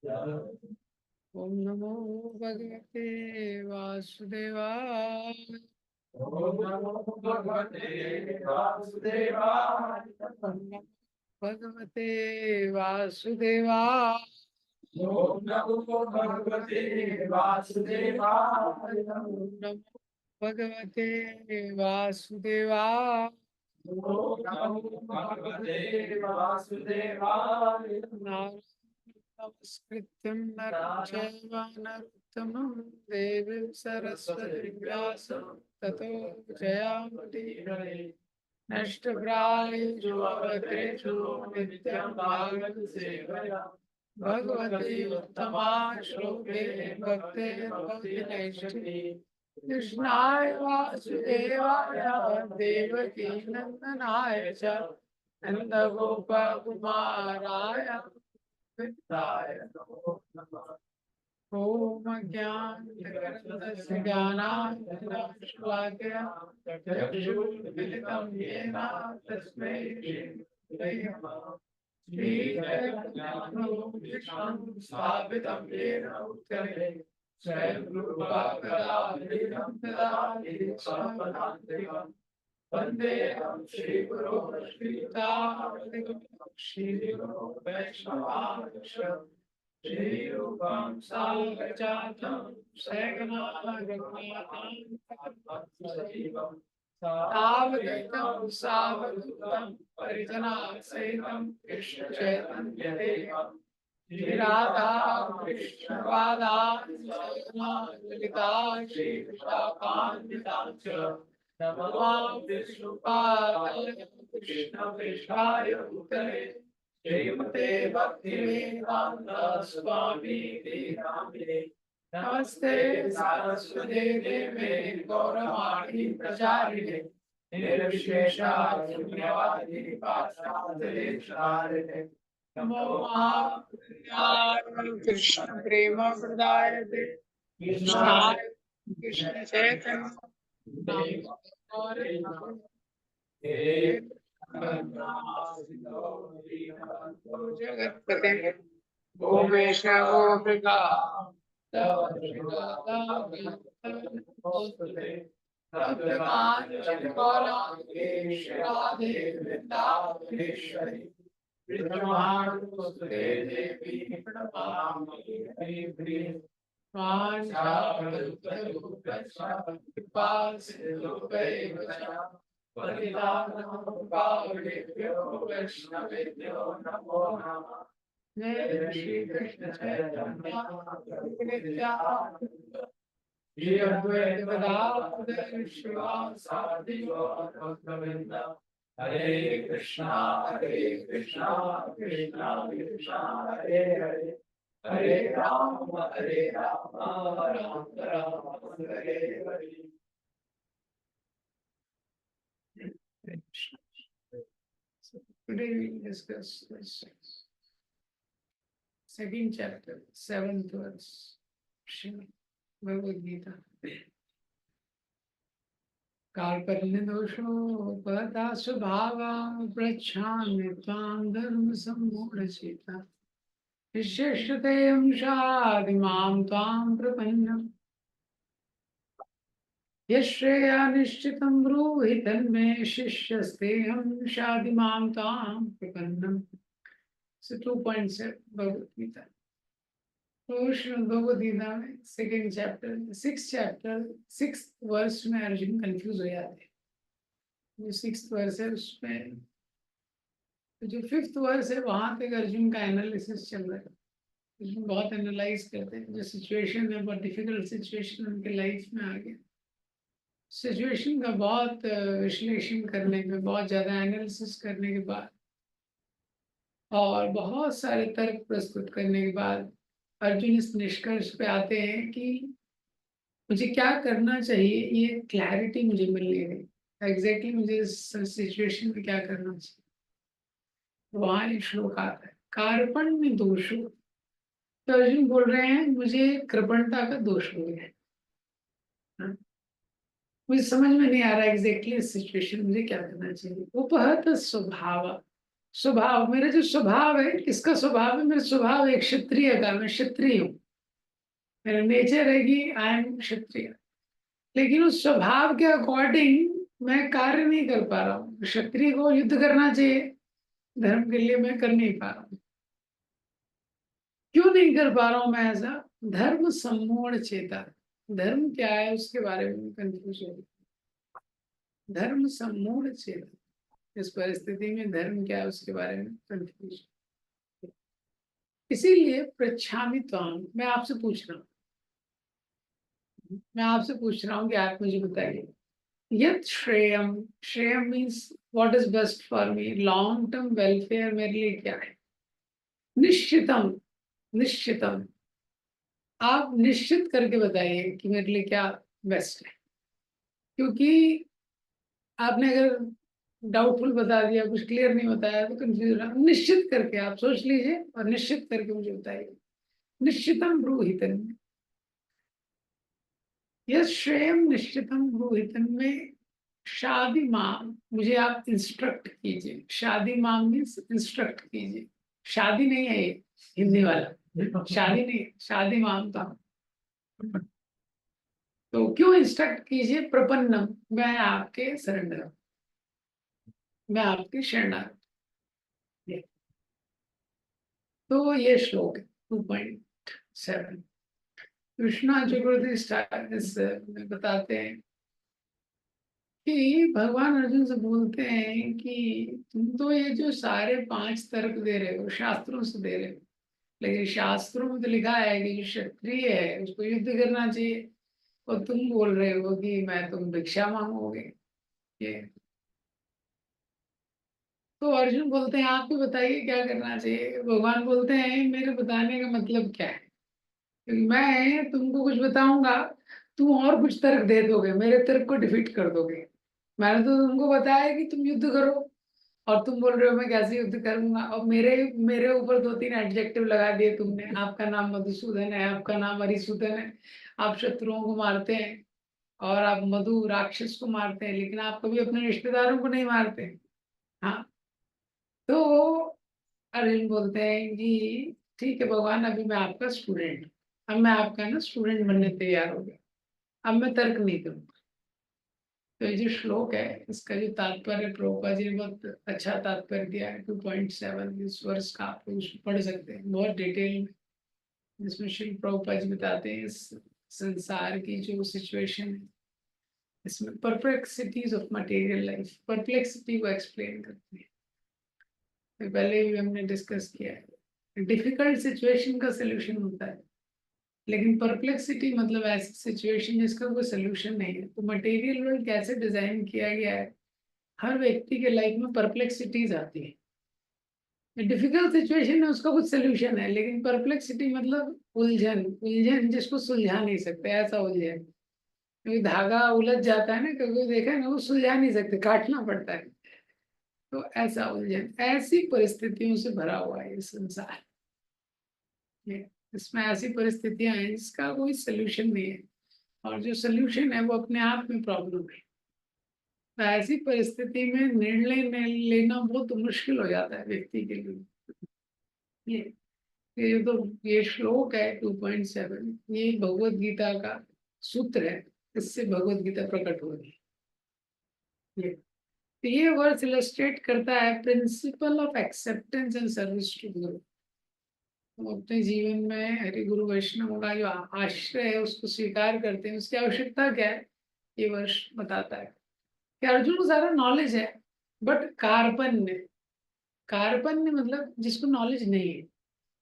ओम नमो भगवते वासुदेवाय। ओम नमो भगवते वासुदेवाय। भगवते वासुदेवाय। ओम नमो भगवते वासुदेवाय। ओम नमो भगवते वासुदेवाय। ओम नमो भगवते वासुदेवाय। नमस्कृत्यं नरं चैव नरोत्तमं देवीं सरस्वतीं व्यासं ततो जयामुदीरये। नष्टप्रायेषु अवद्रेषु नित्यं भागवतसेवया भगवती उत्तमा श्लोके भक्तिर्भवति नैष्ठिकी। कृष्णाय वासुदेवाय देवकी नंदनाय च नन्दगोपकुमाराय कृष्णाय नमो नमः। ओम ज्ञानतिमिरन्धस्य ज्ञानाञ्जनशलाकया चक्षुर्मिलितं येन तस्मै श्रीगुरवे नमः। श्रीचैतन्यमनोभीष्टं स्थापितं येन भूतले स्वयं रूपा कदाधीनं ददाति स्वपदान्तिकम्। वन्देऽहं श्रीगुरो श्रीयुतां श्रीगुरो वैष्णवांश श्रीरूपं साग्रजातं सहगना रघुनाथान्वितं तावदेतं सावधूतं परिजनासहितं कृष्णचैतन्यदेवं श्रीराधा कृष्णपादान् सहगना ललिता श्रीविशाखान्वितां च नमामि विष्णुपादाय कृष्णप्रेष्ठाय भूतले श्रीमते भक्तिवेदांत स्वामी नामिने। नमस्ते सारस्वते देवे गौरवाणी प्रचारिणे निर्विशेषा शून्यवादी पाश्चात्यदेशतारिणे। नमो महापुरुषाय कृष्ण प्रेम प्रदायते कृष्णाय कृष्ण चैतन्य जगत्पते भूमेश गोपिका राधे वृंदावनेश्वरी विद्यमानस्तुते देवी प्रणमामि हरिप्रिये। कृपासिन्धुभ्यैव च पतितानां पावनेभ्यो वैष्णवेभ्यो नमो नमः। जय श्री कृष्ण चैतन्य प्रभु नित्यानंद श्री अद्वैत गदाधर श्रीवासादि गौरभक्तवृंद। हरे Krishna Krishna Krishna Hare Hare Hare Ram Ram Ram Hare Hare. Today we discuss this second chapter, seventh verse, Srimad Bhagavad Gita. कार्पण्य दोषोपहता स्वभावा प्रच्छाम्य त्वां धर्म सम्मूढचेता शिष्यश्रुते अंशादिमां त्वां प्रपन्नम् यश्रेयानिश्चितं ब्रूहि तन्मे शिष्यस्तेऽहं शादिमां त्वां प्रपन्नम्। So 2.7 Bhagavad Gita. तो श्रीमद् भगवद गीता में सेकेंड चैप्टर सिक्स वर्स में अर्जुन कंफ्यूज हो जाते हैं। जो सिक्स वर्स है उसमें जो फिफ्थ वर्स है वहां तक अर्जुन का एनालिसिस चल रहा है। उसमें बहुत एनालाइज करते हैं जो सिचुएशन है, बहुत डिफिकल्ट सिचुएशन उनके लाइफ में आ गया। सिचुएशन का बहुत विश्लेषण करने के, बहुत ज्यादा एनालिसिस करने के बाद और बहुत सारे तर्क प्रस्तुत करने के बाद अर्जुन इस निष्कर्ष पे आते हैं कि मुझे क्या करना चाहिए, ये क्लैरिटी मुझे मिल नहीं रही एग्जैक्टली मुझे इस सिचुएशन में क्या करना चाहिए। वहां एक श्लोक आता है कार्पण्य दोषो। तो अर्जुन बोल रहे हैं मुझे कृपणता का दोष हो गया है। हाँ? मुझे समझ में नहीं आ रहा एग्जैक्टली इस सिचुएशन मुझे क्या करना चाहिए। उपहत स्वभाव, स्वभाव, मेरा जो स्वभाव है, किसका स्वभाव है? मेरा स्वभाव एक क्षत्रिय का, मैं क्षत्रिय हूँ, मेरा नेचर है कि आई एम क्षत्रिय। लेकिन उस स्वभाव के अकॉर्डिंग मैं कार्य नहीं कर पा रहा हूँ। क्षत्रिय को युद्ध करना चाहिए, धर्म के लिए मैं कर नहीं पा रहा हूँ। क्यों नहीं कर पा रहा हूँ मैं ऐसा? धर्म सम्मूढ़ चेता, धर्म क्या है उसके बारे में कंफ्यूज हो। धर्म सम्मूढ़ चेता, इस परिस्थिति में धर्म क्या है उसके बारे में कंफ्यूज। इसीलिए पृच्छामि त्वाम, मैं आपसे पूछ रहा हूँ, मैं आपसे पूछ रहा हूँ कि आप मुझे बताइए, यत श्रेयम, श्रेयम means what is best for me, long term welfare मेरे लिए क्या है? निश्चितम, निश्चितम, आप निश्चित करके बताइए कि मेरे लिए क्या बेस्ट है। क्योंकि आपने अगर डाउटफुल बता दिया, कुछ क्लियर नहीं बताया तो कंफ्यूज रहा। निश्चित करके आप सोच लीजिए और निश्चित करके मुझे बताइए। निश्चितम ब्रूहितन, यह श्रेयम निश्चितम ब्रूहितन में शादी माम, मुझे आप इंस्ट्रक्ट कीजिए। शादी माम मीन्स इंस्ट्रक्ट कीजिए। शादी नहीं है ये हिंदी वाला, शादी नहीं है, शादी माम था। तो क्यों इंस्ट्रक्ट कीजिए? प्रपन्नम, मैं आपके सरेंडर हूं, मैं आपकी शरणागत। तो ये श्लोक है 2.7। कृष्णा चक्रवर्ती बताते हैं कि भगवान अर्जुन से बोलते हैं कि तुम तो ये जो सारे 5 तर्क दे रहे हो शास्त्रों से दे रहे हो, लेकिन शास्त्रों में तो लिखा है कि जो क्षत्रिय है उसको युद्ध करना चाहिए, और तुम बोल रहे हो कि मैं तुम भिक्षा मांगोगे। ये तो अर्जुन बोलते हैं आप ही बताइए क्या करना चाहिए। भगवान बोलते हैं मेरे बताने का मतलब क्या है? क्योंकि मैं तुमको कुछ बताऊंगा, तुम और कुछ तर्क दे दोगे, मेरे तर्क को डिफीट कर दोगे। मैंने तो तुमको बताया कि तुम युद्ध करो, और तुम बोल रहे हो मैं कैसे युद्ध करूंगा। और मेरे मेरे ऊपर 2-3 एडजेक्टिव लगा दिए तुमने। आपका नाम मधुसूदन है, आपका नाम हरिसूदन है, आप शत्रुओं को मारते हैं, और आप मधु राक्षस को मारते हैं, लेकिन आप कभी अपने रिश्तेदारों को नहीं मारते। हाँ, तो अर्जुन बोलते हैं कि ठीक है भगवान, अभी मैं आपका स्टूडेंट, अब मैं आपका ना स्टूडेंट बनने तैयार हो गया, अब मैं तर्क नहीं करूंगा। तो ये जो श्लोक है इसका जो तात्पर्य प्रभुपाद जी ने बहुत अच्छा तात्पर्य दिया है 2.7 इस वर्ष का, आप लोग उसको पढ़ सकते हैं बहुत डिटेल में, जिसमें श्री प्रभुपाद जी बताते हैं इस संसार की जो सिचुएशन है, इसमें परप्लेक्सिटीज ऑफ मटेरियल लाइफ, परप्लेक्सिटी को एक्सप्लेन करते हैं। तो पहले भी हमने डिस्कस किया है, डिफिकल्ट सिचुएशन का सोल्यूशन होता है, लेकिन परप्लेक्सिटी मतलब ऐसी सिचुएशन जिसका कोई सोल्यूशन नहीं है। तो मटेरियल वर्ल्ड कैसे डिजाइन किया गया है, हर व्यक्ति के लाइफ में परप्लेक्सिटीज आती है। डिफिकल्ट सिचुएशन है उसका कुछ सोल्यूशन है, लेकिन परप्लेक्सिटी मतलब उलझन, उलझन जिसको सुलझा नहीं सकते, ऐसा उलझन। क्योंकि धागा उलझ जाता है ना, क्योंकि देखा है ना, वो सुलझा नहीं सकते, काटना पड़ता है। तो ऐसा उलझन, ऐसी परिस्थितियों से भरा हुआ है ये संसार। ये इसमें ऐसी परिस्थितियां हैं जिसका कोई सोल्यूशन नहीं है, और जो सोल्यूशन है वो अपने आप में प्रॉब्लम है। तो ऐसी परिस्थिति में निर्णय लेना बहुत मुश्किल हो जाता है व्यक्ति के लिए। ये ये तो ये श्लोक है 2.7, ये भगवत गीता का सूत्र है, इससे भगवत गीता प्रकट हो रही है। तो ये वर्स इलस्ट्रेट करता है principle of acceptance and service to guru. हम अपने जीवन में हरि गुरु वैष्णव का जो आश्रय है उसको स्वीकार करते हैं, उसकी आवश्यकता क्या है ये वर्ष बताता है। कि अर्जुन को सारा नॉलेज है, बट कार्पण्य, कार्पण्य मतलब जिसको नॉलेज नहीं है,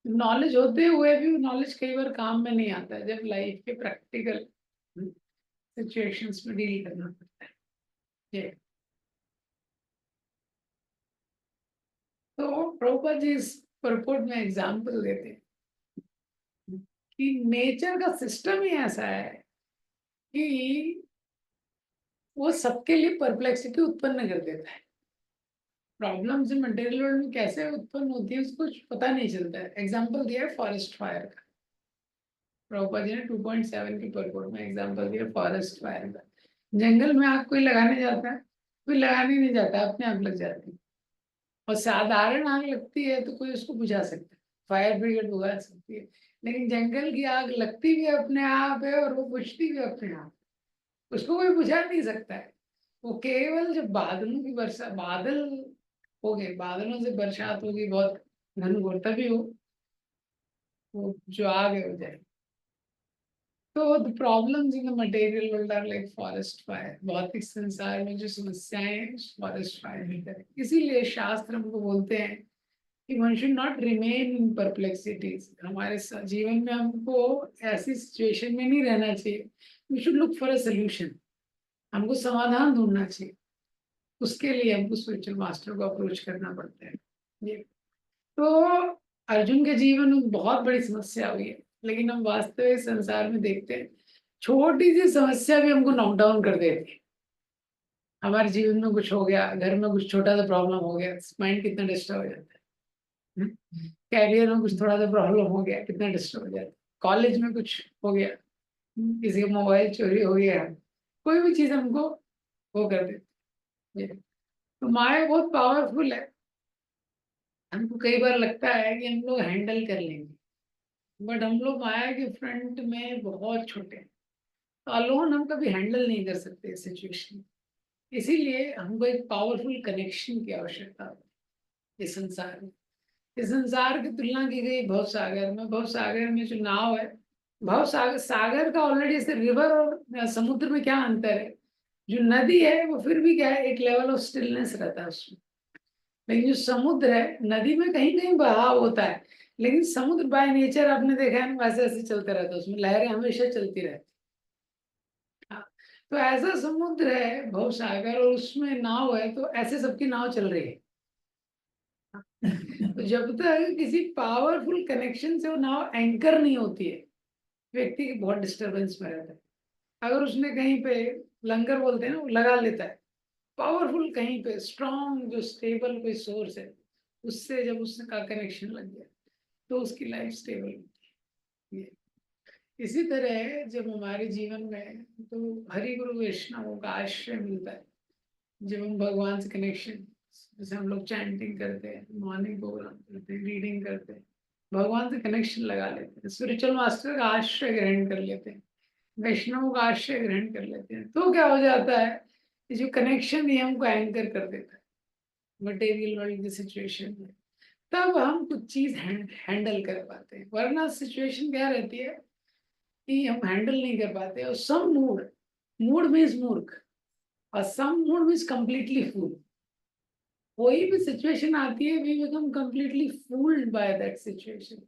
नॉलेज होते हुए भी नॉलेज कई बार काम में नहीं आता है, जब लाइफ के प्रैक्टिकल सिचुएशंस में डील करना पड़ता है। ये तो प्रभुपाद जी इस परपोर्ट में एग्जाम्पल देते हैं कि नेचर का सिस्टम ही ऐसा है कि वो सबके लिए परप्लेक्सिटी उत्पन्न कर देता है। प्रॉब्लम्स इन मटेरियल वर्ल्ड में कैसे उत्पन्न होती है उसको कुछ पता नहीं चलता है। एग्जाम्पल दिया है फॉरेस्ट फायर का, प्रभुपाद जी ने 2.7 की परपोर्ट में एग्जाम्पल दिया फॉरेस्ट फायर का। जंगल में आग कोई लगाने जाता है? कोई लगाने नहीं जाता, अपने आप लग जाती है। और साधारण आग लगती है तो कोई उसको बुझा सकता है, फायर ब्रिगेड बुझा सकती है, लेकिन जंगल की आग लगती भी अपने आप है और वो बुझती भी अपने आप, उसको कोई बुझा नहीं सकता है। वो केवल जब बादलों की वर्षा, बादल हो गए, बादलों से बरसात होगी बहुत घनघोर, तभी वो जो आग है हो जाएगी। तो the problems in the material world are like forest fire, भौतिक संसार में जो समस्याएं फॉरेस्ट फायर की तरह। इसीलिए शास्त्र हमको बोलते हैं कि one should not remain in perplexities. हमारे जीवन में हमको ऐसी सिचुएशन में नहीं रहना चाहिए, we should look for a solution. हमको समाधान ढूंढना चाहिए, उसके लिए हमको स्पिरिचुअल मास्टर को अप्रोच करना पड़ता है। ये तो अर्जुन के जीवन में बहुत बड़ी समस्या हुई है, लेकिन हम वास्तविक संसार में देखते हैं छोटी सी समस्या भी हमको नॉकडाउन कर देती है। हमारे जीवन में कुछ हो गया, घर में कुछ छोटा सा प्रॉब्लम हो गया, माइंड कितना डिस्टर्ब हो जाता है। कैरियर में कुछ थोड़ा सा प्रॉब्लम हो गया, कितना डिस्टर्ब हो जाता है। कॉलेज में कुछ हो गया, किसी का मोबाइल चोरी हो गया, कोई भी चीज हमको वो कर देती है। तो माया बहुत पावरफुल है। हमको कई बार लगता है कि हम लोग हैंडल कर लेंगे, बट हम लोग माया के फ्रंट में बहुत छोटे हैं, तो अलोन हम कभी हैंडल नहीं कर सकते इस सिचुएशन। इसीलिए हमको एक पावरफुल कनेक्शन की आवश्यकता है इस संसार में। इस संसार की तुलना की गई भव सागर में। भव सागर में जो नाव है, भव सागर, सागर का ऑलरेडी, जैसे रिवर और समुद्र में क्या अंतर है, जो नदी है वो फिर भी क्या है, एक लेवल ऑफ स्टिलनेस रहता है उसमें। लेकिन जो समुद्र है, नदी में कहीं कहीं बहाव होता है, लेकिन समुद्र बाय नेचर आपने देखा है ना, वैसे ऐसे चलते रहता है, उसमें लहरें हमेशा चलती रहती। हाँ, तो ऐसा समुद्र है भव सागर, और उसमें नाव है, तो ऐसे सबकी नाव चल रही है। तो जब तक किसी पावरफुल कनेक्शन से वो नाव एंकर नहीं होती है, व्यक्ति की बहुत डिस्टरबेंस में रहता है। अगर उसने कहीं पे, लंगर बोलते हैं ना, वो लगा लेता है पावरफुल कहीं पे, स्ट्रॉन्ग जो स्टेबल कोई सोर्स है, उससे जब उसका कनेक्शन लग गया तो उसकी लाइफ स्टेबल होती है। इसी तरह जब हमारे जीवन में तो हरि गुरु वैष्णवों का आश्रय मिलता है, जब हम भगवान से कनेक्शन, जैसे हम लोग चैंटिंग करते हैं, मॉर्निंग प्रोग्राम करते हैं, रीडिंग करते हैं, भगवान से कनेक्शन लगा लेते हैं, स्पिरिचुअल मास्टर का आश्रय ग्रहण कर लेते हैं, वैष्णव का आश्रय ग्रहण कर लेते हैं, तो क्या हो जाता है, ये जो कनेक्शन है हमको एंकर कर देता है मटेरियल वर्ल्ड की सिचुएशन में। तब हम कुछ चीज हैंडल कर पाते हैं, वरना सिचुएशन क्या रहती है कि हम हैंडल नहीं कर पाते। और सम मूड, मूड मीन्स मूर्ख, और सम मूड मीन्स कंप्लीटली फूल। कोई भी सिचुएशन आती है, we become completely fooled by that situation.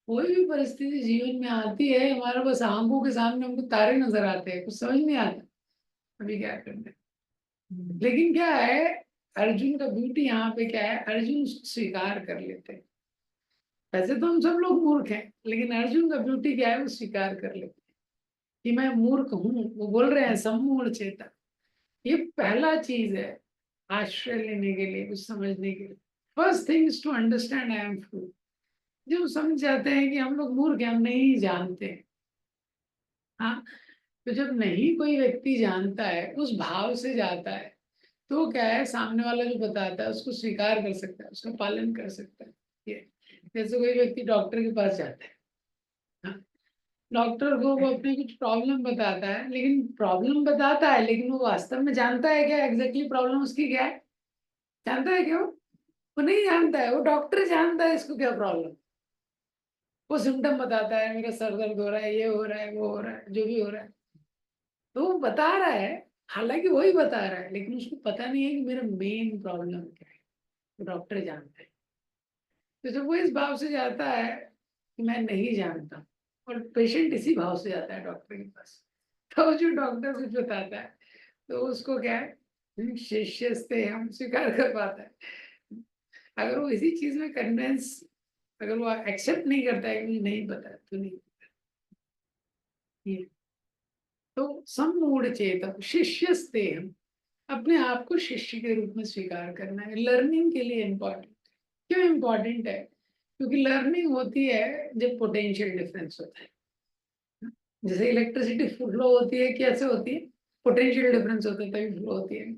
कोई भी परिस्थिति जीवन में आती है, हमारे बस आंखों के सामने हमको तारे नजर आते हैं, कुछ समझ नहीं आता अभी क्या करना है। लेकिन क्या है, अर्जुन का ब्यूटी यहाँ पे क्या है, अर्जुन उसको स्वीकार कर लेते हैं। वैसे तो हम सब लोग मूर्ख हैं, लेकिन अर्जुन का ब्यूटी क्या है, वो स्वीकार कर लेते हैं कि मैं मूर्ख हूँ। वो बोल रहे हैं सम्मूढ़ चेता, ये पहला चीज है आश्रय लेने के लिए, कुछ समझने के लिए। First thing is to understand I am fool. जब हम समझ जाते हैं कि हम लोग मूर्ख हैं, हम नहीं जानते हैं। हाँ, तो जब नहीं कोई व्यक्ति जानता है, उस भाव से जाता है, तो क्या है, सामने वाला जो बताता है उसको स्वीकार कर सकता है, उसका पालन कर सकता है। ये जैसे कोई व्यक्ति डॉक्टर के पास जाता है, हाँ, डॉक्टर को वो अपनी कुछ प्रॉब्लम बताता है, लेकिन प्रॉब्लम बताता है, लेकिन वो वास्तव में जानता है क्या एग्जैक्टली प्रॉब्लम उसकी क्या है, जानता है क्यों, वो नहीं जानता है। वो डॉक्टर जानता है इसको क्या प्रॉब्लम। वो सिम्टम बताता है, मेरा सर दर्द हो रहा है, ये हो रहा है, वो हो रहा है, जो भी हो रहा है, तो वो बता रहा है, हालांकि वही बता रहा है, लेकिन उसको पता नहीं है कि मेरा मेन प्रॉब्लम क्या है। तो डॉक्टर जानता है। तो जब वो इस भाव से जाता है कि मैं नहीं जानता, और पेशेंट इसी भाव से जाता है डॉक्टर के पास, तो जो डॉक्टर कुछ बताता है तो उसको क्या है, शिष्य से हम स्वीकार कर पाता है। अगर वो इसी चीज में कन्विंस, अगर वो एक्सेप्ट नहीं करता है कि मुझे नहीं पता तो नहीं। ये तो सम्मूढ़ चेतन शिष्यस्ते हम, अपने आप को शिष्य के रूप में स्वीकार करना है। लर्निंग के लिए इम्पोर्टेंट, क्यों इम्पोर्टेंट है, क्योंकि लर्निंग होती है जब पोटेंशियल डिफरेंस होता है। जैसे इलेक्ट्रिसिटी फ्लो होती है, कैसे होती है, पोटेंशियल डिफरेंस होता है तभी फ्लो होती है।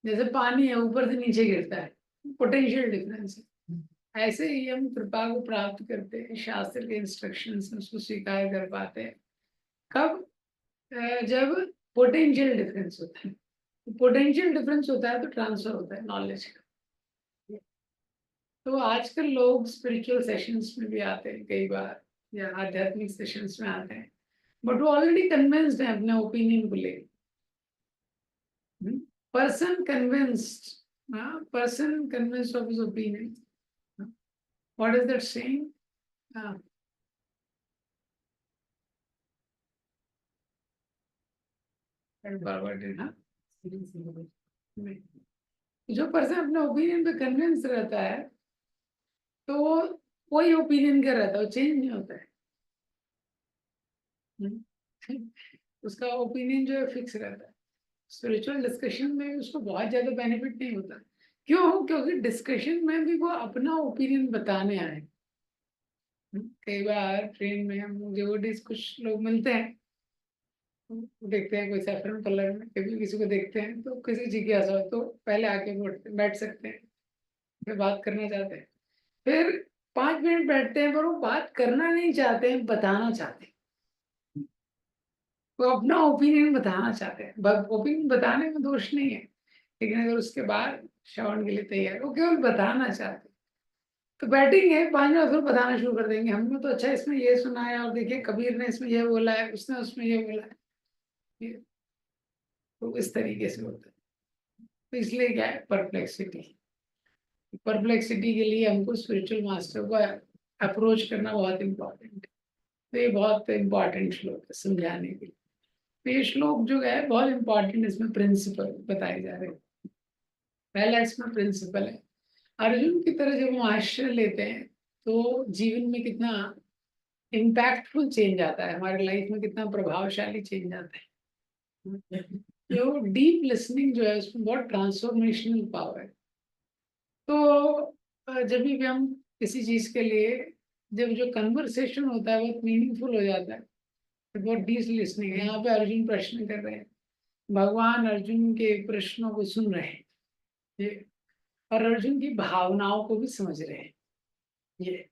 जैसे पानी है, ऊपर से नीचे गिरता है, पोटेंशियल डिफरेंस है। ऐसे ही हम कृपा को प्राप्त करते हैं, शास्त्र के इंस्ट्रक्शंस में उसको स्वीकार कर पाते हैं। कब? जब पोटेंशियल डिफरेंस होता है। पोटेंशियल डिफरेंस होता है तो ट्रांसफर होता है नॉलेज का। तो आजकल लोग स्पिरिचुअल सेशंस में भी आते हैं कई बार, या आध्यात्मिक सेशंस में आते हैं, बट वो ऑलरेडी कन्विंस्ड है अपने ओपिनियन को लेकर। person convinced, person convinced of his opinion. What is that saying? Uh, Baba did, huh? नहीं। जो पर्सन अपने ओपिनियन पे कन्विंस रहता है तो वो कोई ओपिनियन का रहता है, वो चेंज नहीं होता है। उसका ओपिनियन जो है फिक्स रहता है। स्पिरिचुअल डिस्कशन में उसको बहुत ज्यादा बेनिफिट नहीं होता। क्यों? क्योंकि डिस्कशन में भी वो अपना ओपिनियन बताने आए। कई बार ट्रेन में हम डिवोटीज कुछ लोग मिलते हैं, देखते हैं कोई सैफरन कलर में, कभी किसी को देखते हैं तो किसी जिज्ञासा हो तो पहले आके बैठ सकते हैं, फिर बात करना चाहते हैं, फिर 5 मिनट बैठते हैं, पर वो बात करना नहीं चाहते हैं, बताना चाहते हैं। वो अपना ओपिनियन बताना चाहते हैं। ओपिनियन बताने में दोष नहीं है, लेकिन अगर उसके बाद श्रवण के लिए तैयार, वो केवल बताना चाहते हैं। तो बैठेंगे 5 मिनट, फिर बताना शुरू कर देंगे, हमने तो अच्छा इसमें ये सुना है, और देखिए कबीर ने इसमें ये बोला है, उसने उसमें ये बोला है। तो इस तरीके से होता है। तो इसलिए क्या है, परप्लेक्सिटी। परप्लेक्सिटी के लिए हमको स्पिरिचुअल मास्टर को अप्रोच करना बहुत इम्पोर्टेंट है। तो ये बहुत इम्पोर्टेंट श्लोक है समझाने के लिए। तो ये श्लोक जो है बहुत इम्पोर्टेंट, इसमें प्रिंसिपल बताए जा रहे हैं। पहला इसमें प्रिंसिपल है, अर्जुन की तरह जब हम आश्रय लेते हैं तो जीवन में कितना इम्पैक्टफुल चेंज आता है, हमारे लाइफ में कितना प्रभावशाली चेंज आता है। जो डीप लिसनिंग जो है उसमें बहुत ट्रांसफॉर्मेशनल पावर है। तो जब भी हम किसी चीज के लिए, जब जो कन्वर्सेशन होता है बहुत मीनिंगफुल हो जाता है, तो बहुत डीप लिसनिंग है। यहाँ पे अर्जुन प्रश्न कर रहे हैं, भगवान अर्जुन के प्रश्नों को सुन रहे हैं ये, और अर्जुन की भावनाओं को भी समझ रहे हैं ये।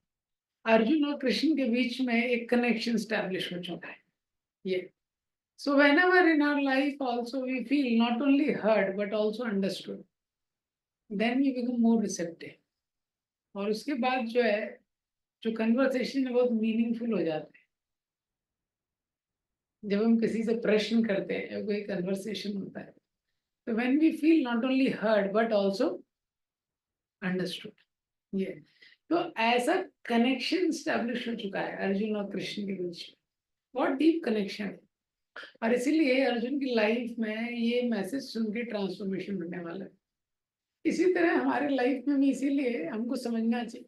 अर्जुन और कृष्ण के बीच में एक कनेक्शन स्टैब्लिश हो चुका है ये। So whenever in our life also we feel not only heard but also understood, then we become more receptive. और उसके बाद जो है, जो कन्वर्सेशन है बहुत मीनिंगफुल हो जाते हैं। जब हम किसी से प्रश्न करते हैं या कोई कन्वर्सेशन होता है, तो when we feel not only heard but also understood, ये तो ऐसा कनेक्शन स्टैब्लिश हो चुका है अर्जुन और कृष्ण के बीच में, बहुत डीप कनेक्शन है। और इसीलिए अर्जुन की लाइफ में ये मैसेज सुन के ट्रांसफॉर्मेशन होने वाला है। इसी तरह हमारे लाइफ में भी इसीलिए हमको समझना चाहिए,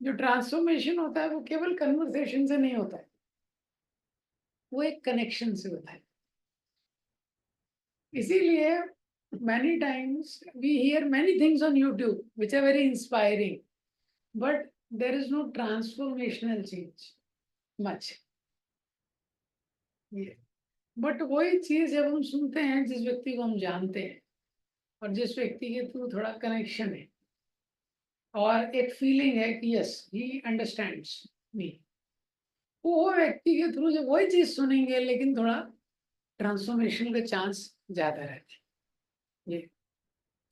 जो ट्रांसफॉर्मेशन होता है वो केवल कन्वर्सेशन से नहीं होता है, वो एक कनेक्शन से होता है। इसीलिए many times we hear many things on YouTube which are very inspiring, but there is no transformational change much. ये बट वही चीज जब हम सुनते हैं जिस व्यक्ति को हम जानते हैं और जिस व्यक्ति के थ्रू थोड़ा कनेक्शन है और एक फीलिंग है कि यस ही अंडरस्टैंड्स मी, वो व्यक्ति के थ्रू जब वही चीज सुनेंगे लेकिन थोड़ा ट्रांसफॉर्मेशन का चांस ज्यादा रहते हैं। ये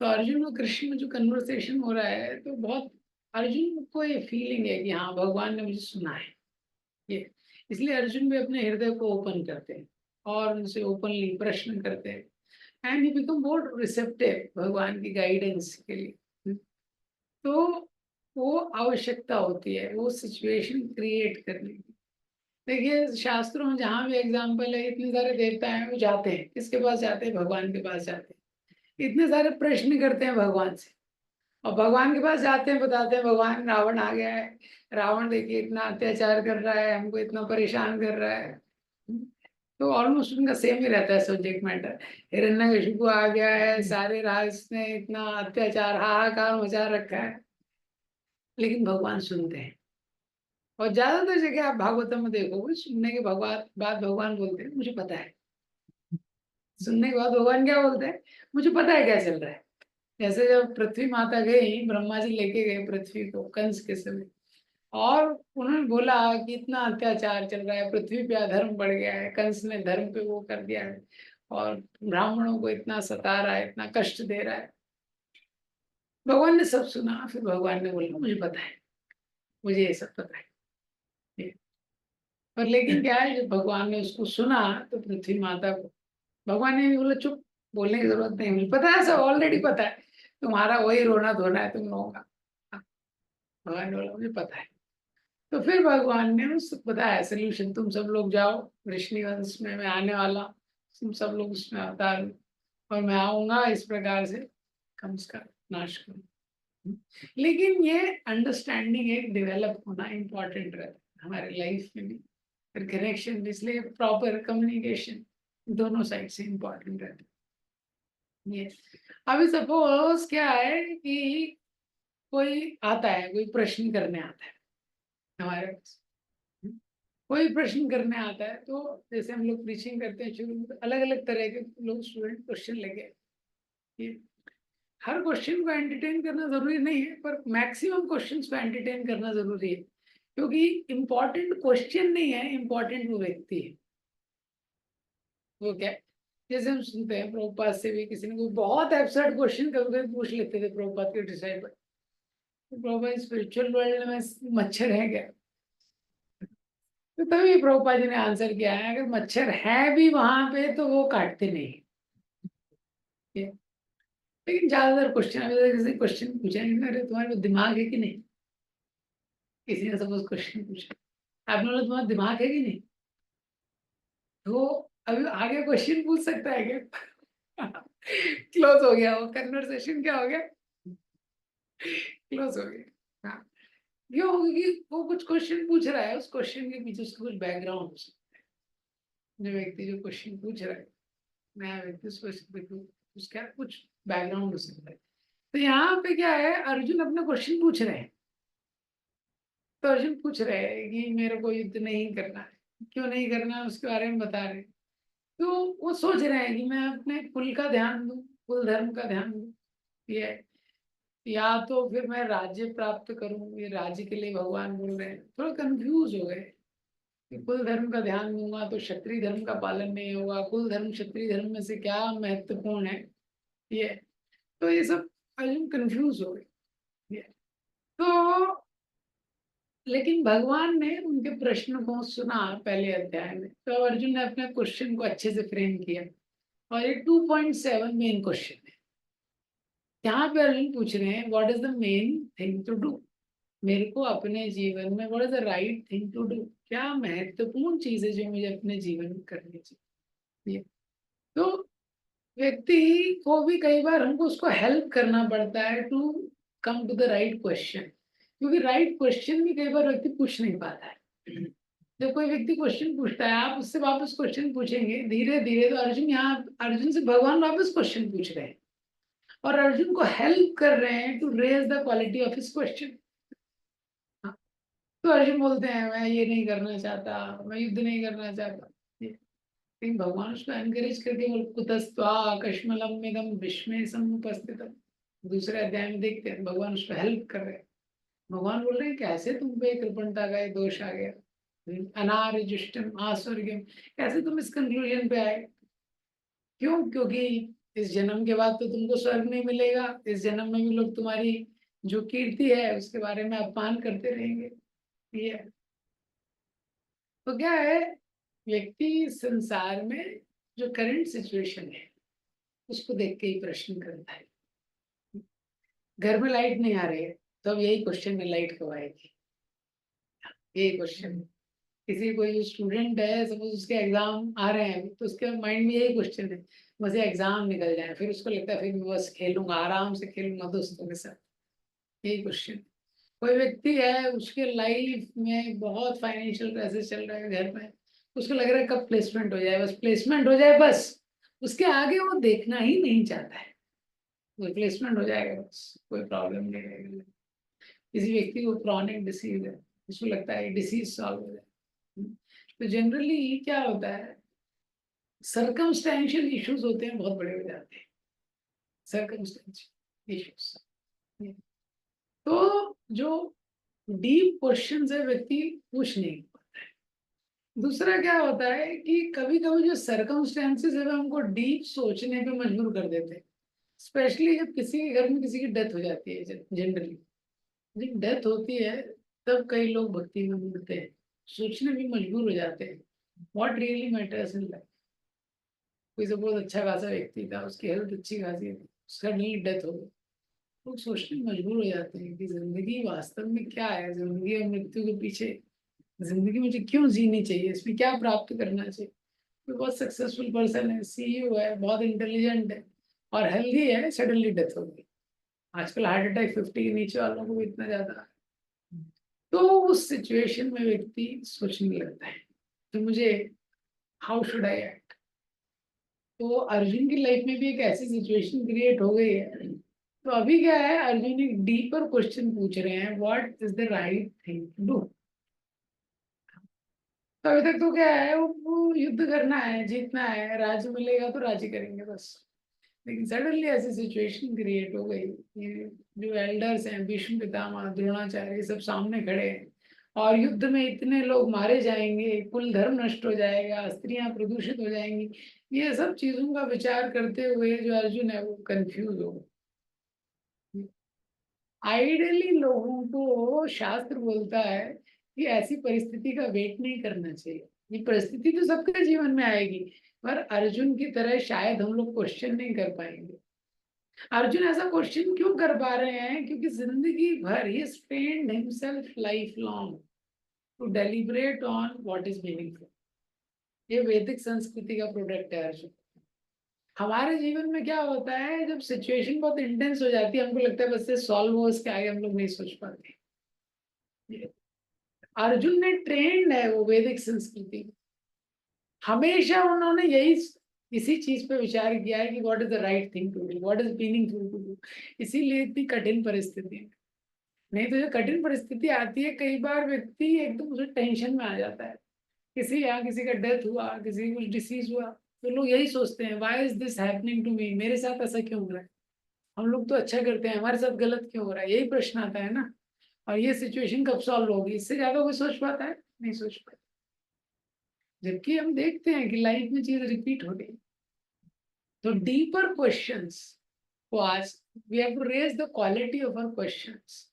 तो अर्जुन और कृष्ण में जो कन्वर्सेशन हो रहा है, तो बहुत अर्जुन को ये फीलिंग है कि हाँ भगवान ने मुझे सुना है ये। इसलिए अर्जुन भी अपने हृदय को ओपन करते हैं और उनसे ओपनली प्रश्न करते हैं, and he become more receptive भगवान की गाइडेंस के लिए। तो वो आवश्यकता होती है वो सिचुएशन क्रिएट करने की। देखिए शास्त्रों में जहाँ भी एग्जाम्पल है, इतने सारे देवता हैं, वो जाते हैं किसके पास जाते हैं, भगवान के पास जाते हैं, इतने सारे प्रश्न करते हैं भगवान से, और भगवान के पास जाते हैं, बताते हैं भगवान रावण आ गया है, रावण देखिए इतना अत्याचार कर रहा है, हमको इतना परेशान कर रहा है। तो ऑलमोस्ट उनका सेम ही रहता है सब्जेक्ट मैटर। हिरण्यकशिपु आ गया है, सारे राज ने इतना अत्याचार हाहाकार मचा रखा है, लेकिन भगवान सुनते हैं। और ज्यादातर जगह आप भागवतम में देखोगे, सुनने के बाद भगवान बोलते हैं मुझे पता है। सुनने के बाद भगवान क्या बोलते हैं, मुझे पता है क्या चल रहा है। जैसे जब पृथ्वी माता गई, ब्रह्मा जी लेके गए पृथ्वी को कंस के समय, और उन्होंने बोला कि इतना अत्याचार चल रहा है, पृथ्वी पे अधर्म बढ़ गया है, कंस ने धर्म पे वो कर दिया है और ब्राह्मणों को इतना सता रहा है, इतना कष्ट दे रहा है। भगवान ने सब सुना, फिर भगवान ने बोला मुझे पता है, मुझे ये सब पता है। ये- पर लेकिन क्या है, जब भगवान ने उसको सुना तो पृथ्वी माता को भगवान ने भी बोला चुप, बोलने की जरूरत नहीं, मुझे पता है, सब ऑलरेडी पता है, तुम्हारा वही रोना धोना है तुम लोगों का। भगवान ने बोला मुझे पता है। तो फिर भगवान ने उसको बताया सोल्यूशन, तुम सब लोग जाओ, वृष्णि वंश में मैं आने वाला, तुम सब लोग उसमें अवतार लो, और मैं आऊंगा इस प्रकार से कंस का नाश करूँ। लेकिन ये अंडरस्टैंडिंग एक डेवलप होना इम्पोर्टेंट रहता है हमारे लाइफ में भी, फिर कनेक्शन, इसलिए प्रॉपर कम्युनिकेशन दोनों साइड से इम्पोर्टेंट रहता है। ये अभी सपोज क्या है कि कोई आता है, कोई प्रश्न करने आता है हमारे पास, कोई प्रश्न करने आता है, तो जैसे हम लोग प्रीचिंग करते हैं शुरू में, अलग अलग तरह के लोग स्टूडेंट क्वेश्चन लेके, कि हर क्वेश्चन को एंटरटेन करना जरूरी नहीं है, पर मैक्सिमम क्वेश्चंस को एंटरटेन करना जरूरी है, क्योंकि इम्पोर्टेंट क्वेश्चन नहीं है, इम्पोर्टेंट वो व्यक्ति है। वो क्या है? जैसे हम सुनते हैं प्रभुपाद से भी, किसी ने कोई बहुत एब्सर्ड क्वेश्चन कभी कभी पूछ लेते थे प्रभुपाद के डिसाइपल, तो प्रभुपाद स्पिरिचुअल वर्ल्ड में मच्छर है क्या? तो तभी प्रभुपाद जी ने आंसर किया है, अगर मच्छर है भी वहां पे तो वो काटते नहीं। ये- लेकिन ज्यादातर क्वेश्चन, अभी किसी क्वेश्चन पूछा नहीं, अरे तुम्हारे पास दिमाग है कि नहीं, किसी ने सपोज क्वेश्चन पूछा, आपने बोला तुम्हारा दिमाग है कि नहीं, तो अभी आगे क्वेश्चन पूछ सकता है क्या? क्लोज हो गया, वो कन्वर्सेशन क्या हो गया, क्लोज हो गया। हाँ, क्यों? क्योंकि वो कुछ क्वेश्चन पूछ रहा है, उस क्वेश्चन के पीछे उसका कुछ बैकग्राउंड हो सकता है। जो व्यक्ति जो क्वेश्चन पूछ रहा है, नया व्यक्ति, उसका कुछ बैकग्राउंड हो सकता है। तो यहाँ पे क्या है, अर्जुन अपना क्वेश्चन पूछ रहे हैं, तो अर्जुन पूछ रहे हैं कि मेरे को युद्ध नहीं करना है, क्यों नहीं करना है उसके बारे में बता रहे हैं। तो वो सोच रहे हैं कि मैं अपने कुल का ध्यान दूं, कुल धर्म का ध्यान दूं, ये है। या तो फिर मैं राज्य प्राप्त करूं, ये राज्य के लिए भगवान बोल रहे हैं, थोड़ा कंफ्यूज हो गए कि कुल धर्म का ध्यान दूंगा तो क्षत्रिय धर्म का पालन नहीं होगा, कुल धर्म क्षत्रिय धर्म में से क्या महत्वपूर्ण है, ये। तो ये सब अर्जुन कंफ्यूज हो गए, ये। तो लेकिन भगवान ने उनके प्रश्न को सुना पहले अध्याय में, तो अर्जुन ने अपने क्वेश्चन को अच्छे से फ्रेम किया, और ये 2.7 मेन क्वेश्चन है। यहाँ पे अर्जुन पूछ रहे हैं what is the main thing to do, मेरे को अपने जीवन में what is the right thing to do, क्या महत्वपूर्ण चीज है जो मुझे अपने जीवन में करनी चाहिए। तो व्यक्ति को भी कई बार हमको उसको हेल्प करना पड़ता है to come to the right question, क्योंकि राइट क्वेश्चन भी कई बार व्यक्ति पूछ नहीं पाता है। जब कोई व्यक्ति क्वेश्चन पूछता है, आप उससे वापस क्वेश्चन पूछेंगे धीरे धीरे, तो अर्जुन यहाँ, अर्जुन से भगवान वापस क्वेश्चन पूछ रहे हैं, और अर्जुन को हेल्प कर रहे हैं to raise the quality of his question. तो अर्जुन बोलते हैं मैं ये नहीं करना चाहता, मैं युद्ध नहीं करना चाहता, लेकिन भगवान उसको एनकरेज करके बोल, कुतस्त्वा कश्मलम इदम विस्मय समुपस्थितम। दूसरे अध्याय में देखते हैं भगवान उसको हेल्प कर रहे हैं। भगवान बोल रहे हैं कैसे तुम पे कृपणता का ये दोष आ गया, अनार्जुष्टम आस्वर्गम, कैसे तुम इस कंक्लूजन पे आए? क्यों? क्योंकि इस जन्म के बाद तो तुमको स्वर्ग नहीं मिलेगा, इस जन्म में भी लोग तुम्हारी जो कीर्ति है उसके बारे में अपमान करते रहेंगे, ये है। तो क्या है, व्यक्ति संसार में जो करंट सिचुएशन है उसको देख के ही प्रश्न करता है। घर में लाइट नहीं आ रही है, तो अब यही क्वेश्चन है लाइट कब आएगी, यही क्वेश्चन। किसी कोई स्टूडेंट है, सपोज उसके एग्जाम आ रहे हैं, तो उसके माइंड में यही क्वेश्चन है, मुझे एग्जाम निकल जाए, फिर उसको लगता है फिर मैं बस खेलूंगा, आराम से खेलूंगा दोस्तों के साथ, यही क्वेश्चन। कोई व्यक्ति है, उसके लाइफ में बहुत फाइनेंशियल क्राइसिस चल रहा है घर में, उसको लग रहा है कब प्लेसमेंट हो जाए, बस प्लेसमेंट हो जाए, बस उसके आगे वो देखना ही नहीं चाहता है, वो प्लेसमेंट हो जाएगा बस, कोई प्रॉब्लम नहीं रहेगी। किसी व्यक्ति को क्रॉनिक डिसीज है, उसको लगता है डिसीज सॉल्व हो जाए। तो जनरली क्या होता है, सरकमस्टेंशियल इश्यूज होते हैं, बहुत बड़े हो जाते हैं सरकमस्टेंशियल। इश्यूज। तो जो डीप क्वेश्चन है व्यक्ति पूछ नहीं पाता है। दूसरा क्या होता है कि कभी कभी जो सर्कमस्टेंसेस है वो हमको डीप सोचने पे मजबूर कर देते हैं। स्पेशली जब किसी के घर में किसी की डेथ हो जाती है, जनरली जब डेथ होती है तब कई लोग भक्ति में मिलते हैं, सोचने भी मजबूर हो जाते हैं what really matters in life. कोई सपोज अच्छा खासा व्यक्ति था, उसकी हेल्थ अच्छी खासी थी, सडनली डेथ हो गई, लोग सोचने में मजबूर हो जाते हैं कि जिंदगी वास्तव में क्या है, जिंदगी और मृत्यु के पीछे जिंदगी मुझे क्यों जीनी चाहिए, इसमें क्या प्राप्त करना चाहिए। कोई बहुत सक्सेसफुल पर्सन है, सीईओ है, बहुत इंटेलिजेंट है और हेल्दी है, सडनली डेथ हो गई। आजकल हार्ट अटैक 50 के नीचे वालों को भी इतना ज्यादा है। तो उस सिचुएशन में व्यक्ति सोचने लगता है तो मुझे हाउ शुड आई एक्ट। तो अर्जुन की लाइफ में भी एक ऐसी सिचुएशन क्रिएट हो गई है। तो अभी क्या है, अर्जुन एक डीपर क्वेश्चन पूछ रहे हैं, what is the right thing to do. तो अभी तक तो क्या है, वो युद्ध करना है, जीतना है, राज्य मिलेगा तो राज्य करेंगे बस। लेकिन सडनली ऐसी सिचुएशन क्रिएट हो गई, ये जो एल्डर्स हैं, भीष्म पितामह, द्रोणाचार्य, ये सब सामने खड़े हैं और युद्ध में इतने लोग मारे जाएंगे, कुल धर्म नष्ट हो जाएगा, स्त्रियां प्रदूषित हो जाएंगी। ये सब चीजों का विचार करते हुए जो अर्जुन है वो कंफ्यूज हो गए। आइडियली लोगों को शास्त्र बोलता है कि ऐसी परिस्थिति का वेट नहीं करना चाहिए। ये परिस्थिति तो सबके जीवन में आएगी, पर अर्जुन की तरह शायद हम लोग क्वेश्चन नहीं कर पाएंगे। अर्जुन ऐसा क्वेश्चन क्यों कर पा रहे हैं, क्योंकि जिंदगी भर ही spend himself life long to deliberate on what is meaningful. ये वैदिक संस्कृति का प्रोडक्ट है अर्जुन। हमारे जीवन में क्या होता है, जब सिचुएशन बहुत इंटेंस हो जाती है, हमको लगता है बस से सॉल्व हो, इसके आगे हम लोग नहीं सोच पाते। अर्जुन ने ट्रेंड है वो वैदिक संस्कृति, हमेशा उन्होंने यही इसी चीज पे विचार किया है कि what is the right thing to do, what is meaningful to do. इसीलिए इतनी कठिन परिस्थिति है। नहीं तो जो कठिन परिस्थिति आती है, कई बार व्यक्ति एकदम उसे टेंशन में आ जाता है। किसी यहाँ किसी का डेथ हुआ, किसी को कुछ डिसीज हुआ, तो लोग यही सोचते हैं why is this happening to me, मेरे साथ ऐसा क्यों हो रहा है। हम लोग तो अच्छा करते हैं, हमारे साथ गलत क्यों हो रहा है, यही प्रश्न आता है ना। और ये सिचुएशन कब सॉल्व होगी, इससे ज्यादा कोई सोच पाता है, नहीं सोच पाता। जबकि हम देखते हैं कि लाइफ में चीज रिपीट हो रही। तो डीपर क्वेश्चंस को आज we have to raise the quality of our questions.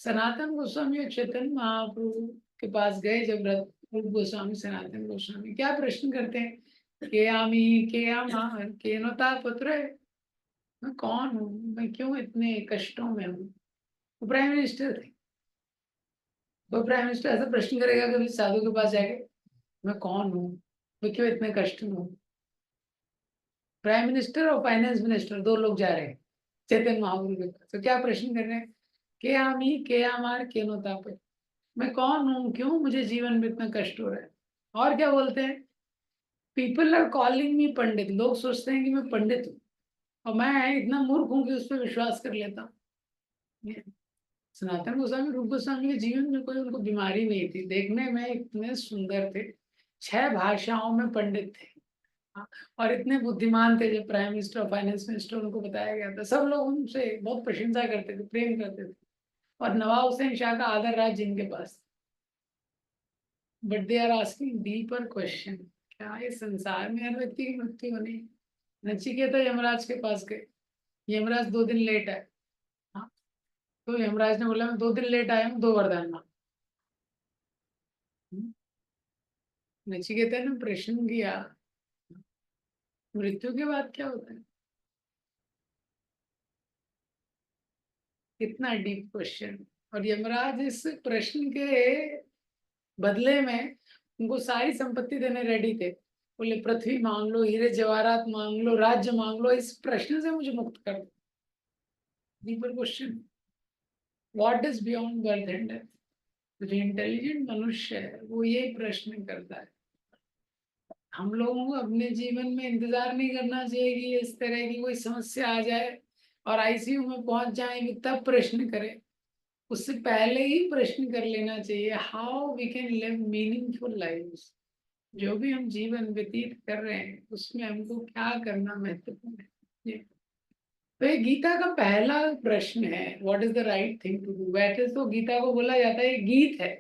Sanatan Goswami और चैतन्य महाप्रभु के पास गए जब रूप गोस्वामी, सनातन गोस्वामी क्या प्रश्न करते हैं, के आमी के आमा के नोता पुत्र, मैं कौन हूँ, मैं क्यों इतने कष्टों में हूँ। वो प्राइम मिनिस्टर थे। वो प्राइम मिनिस्टर ऐसा प्रश्न करेगा कभी साधु के पास जाके, मैं कौन हूँ, मैं क्यों इतने कष्ट में हूँ। प्राइम मिनिस्टर और फाइनेंस मिनिस्टर दो लोग जा रहे हैं चैतन्य महाप्रभु के पास, तो क्या प्रश्न कर रहे हैं, के आमी के आमार के नोताप, मैं कौन हूँ, क्यों मुझे जीवन में इतना कष्ट हो रहा है। और क्या बोलते हैं, पीपल आर कॉलिंग मी पंडित, लोग सोचते हैं कि मैं पंडित हूँ और मैं इतना मूर्ख हूँ कि उस पर विश्वास कर लेता हूँ। ये सनातन गोस्वामी, रूप गोस्वामी के जीवन में कोई उनको बीमारी नहीं थी, देखने में इतने सुंदर थे, 6 भाषाओं में पंडित थे। हाँ, और इतने बुद्धिमान थे, जब प्राइम मिनिस्टर और फाइनेंस मिनिस्टर उनको बताया गया था, सब लोग उनसे बहुत प्रशंसा करते थे, प्रेम करते थे। और नवाब हुसैन शाह का आदर राज जिनके पास। But they are asking deeper question, क्या ये संसार में हर व्यक्ति की मृत्यु होनी है। नचिकेता यमराज के पास गए, यमराज 2 दिन लेट आए। हाँ, तो यमराज ने बोला मैं 2 दिन लेट आया हूँ, 2 वरदान मांग। नचिकेता ने प्रश्न किया, मृत्यु के बाद क्या होता है। कितना डीप क्वेश्चन। और यमराज इस प्रश्न के बदले में उनको सारी संपत्ति देने रेडी थे। बोले पृथ्वी मांग लो, हीरे जवाहरात मांग लो, राज्य मांग लो, इस प्रश्न से मुझे मुक्त कर दो। Deeper question, what is beyond birth and death. जो इंटेलिजेंट मनुष्य है वो यही प्रश्न करता है। हम लोगों को अपने जीवन में इंतजार नहीं करना चाहिए कि इस तरह की कोई समस्या आ जाए और आईसीयू में पहुंच जाएंगे तब प्रश्न करें। उससे पहले ही प्रश्न कर लेना चाहिए, how we can live meaningful life. जो भी हम जीवन व्यतीत कर रहे हैं उसमें हमको क्या करना महत्वपूर्ण है। तो ये गीता का पहला प्रश्न है, what is the right thing to do. वैसे तो गीता को बोला जाता है ये गीत है,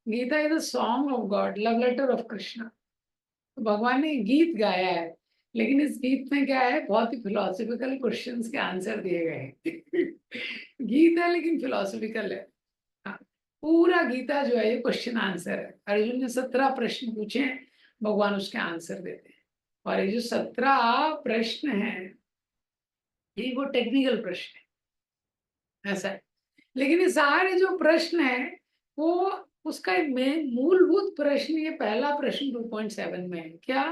Gita is a song of God, love letter of Krishna. तो भगवान ने गीत गाया है, लेकिन इस गीत में क्या है, बहुत ही फिलोसफिकल क्वेश्चंस के आंसर दिए गए हैं। गीत है लेकिन फिलोसफिकल है। हाँ, पूरा गीता जो है ये क्वेश्चन आंसर है। अर्जुन ने 17 प्रश्न पूछे हैं, भगवान उसके आंसर देते हैं। और ये जो 17 प्रश्न है ये वो टेक्निकल प्रश्न है, ऐसा है। लेकिन ये सारे जो प्रश्न है वो उसका मूलभूत प्रश्न, ये पहला प्रश्न 2.7 में है क्या,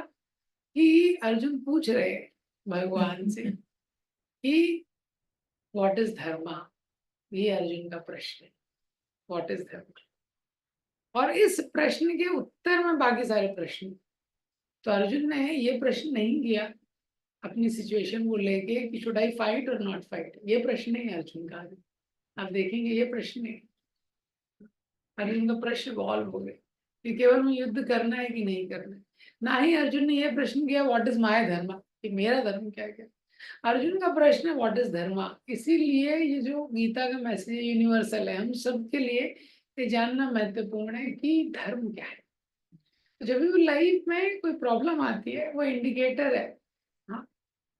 कि अर्जुन पूछ रहे हैं भगवान से कि व्हाट इज धर्मा। ये अर्जुन का प्रश्न है, व्हाट इज धर्मा। और इस प्रश्न के उत्तर में बाकी सारे प्रश्न। तो अर्जुन ने ये प्रश्न नहीं किया अपनी सिचुएशन को लेके कि शुड आई फाइट और नॉट फाइट, ये प्रश्न नहीं है अर्जुन का। आप देखेंगे ये प्रश्न नहीं, अर्जुन का प्रश्न इवॉल्व हो गए कि केवल में युद्ध करना है कि नहीं करना है। ना ही अर्जुन ने यह प्रश्न किया व्हाट इज माय धर्म, कि मेरा धर्म क्या क्या। अर्जुन का प्रश्न है व्हाट इज धर्म। इसीलिए ये जो गीता का मैसेज यूनिवर्सल है, हम सबके लिए ये जानना महत्वपूर्ण है कि धर्म क्या है। तो जब भी लाइफ में कोई प्रॉब्लम आती है वो इंडिकेटर है। हाँ,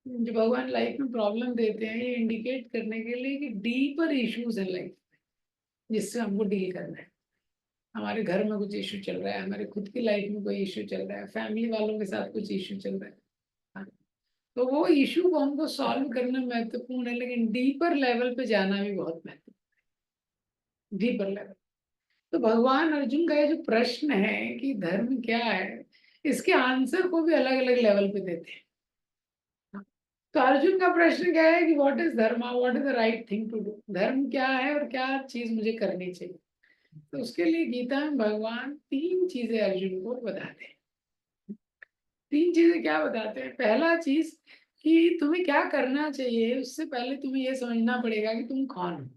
जो भगवान लाइफ में प्रॉब्लम देते हैं ये इंडिकेट करने के लिए कि डीपर इश्यूज है लाइफ में जिससे हमको डील करना है। हमारे घर में कुछ इशू चल रहा है, हमारे खुद की लाइफ में कोई इशू चल रहा है, फैमिली वालों के साथ कुछ इशू चल रहा है। हाँ, तो वो इशू को हमको सॉल्व करना महत्वपूर्ण है, लेकिन डीपर लेवल पे जाना भी बहुत महत्वपूर्ण है, डीपर लेवल। तो भगवान अर्जुन का ये जो प्रश्न है कि धर्म क्या है, इसके आंसर को भी अलग अलग लेवल पे देते हैं। हाँ, तो अर्जुन का प्रश्न क्या है कि what is dharma, what is the right thing to do. धर्म क्या है और क्या चीज मुझे करनी चाहिए। तो उसके लिए गीता में भगवान 3 चीजें अर्जुन को बताते हैं। 3 चीजें क्या बताते हैं, पहला चीज कि तुम्हें क्या करना चाहिए उससे पहले तुम्हें ये समझना पड़ेगा कि तुम कौन हो।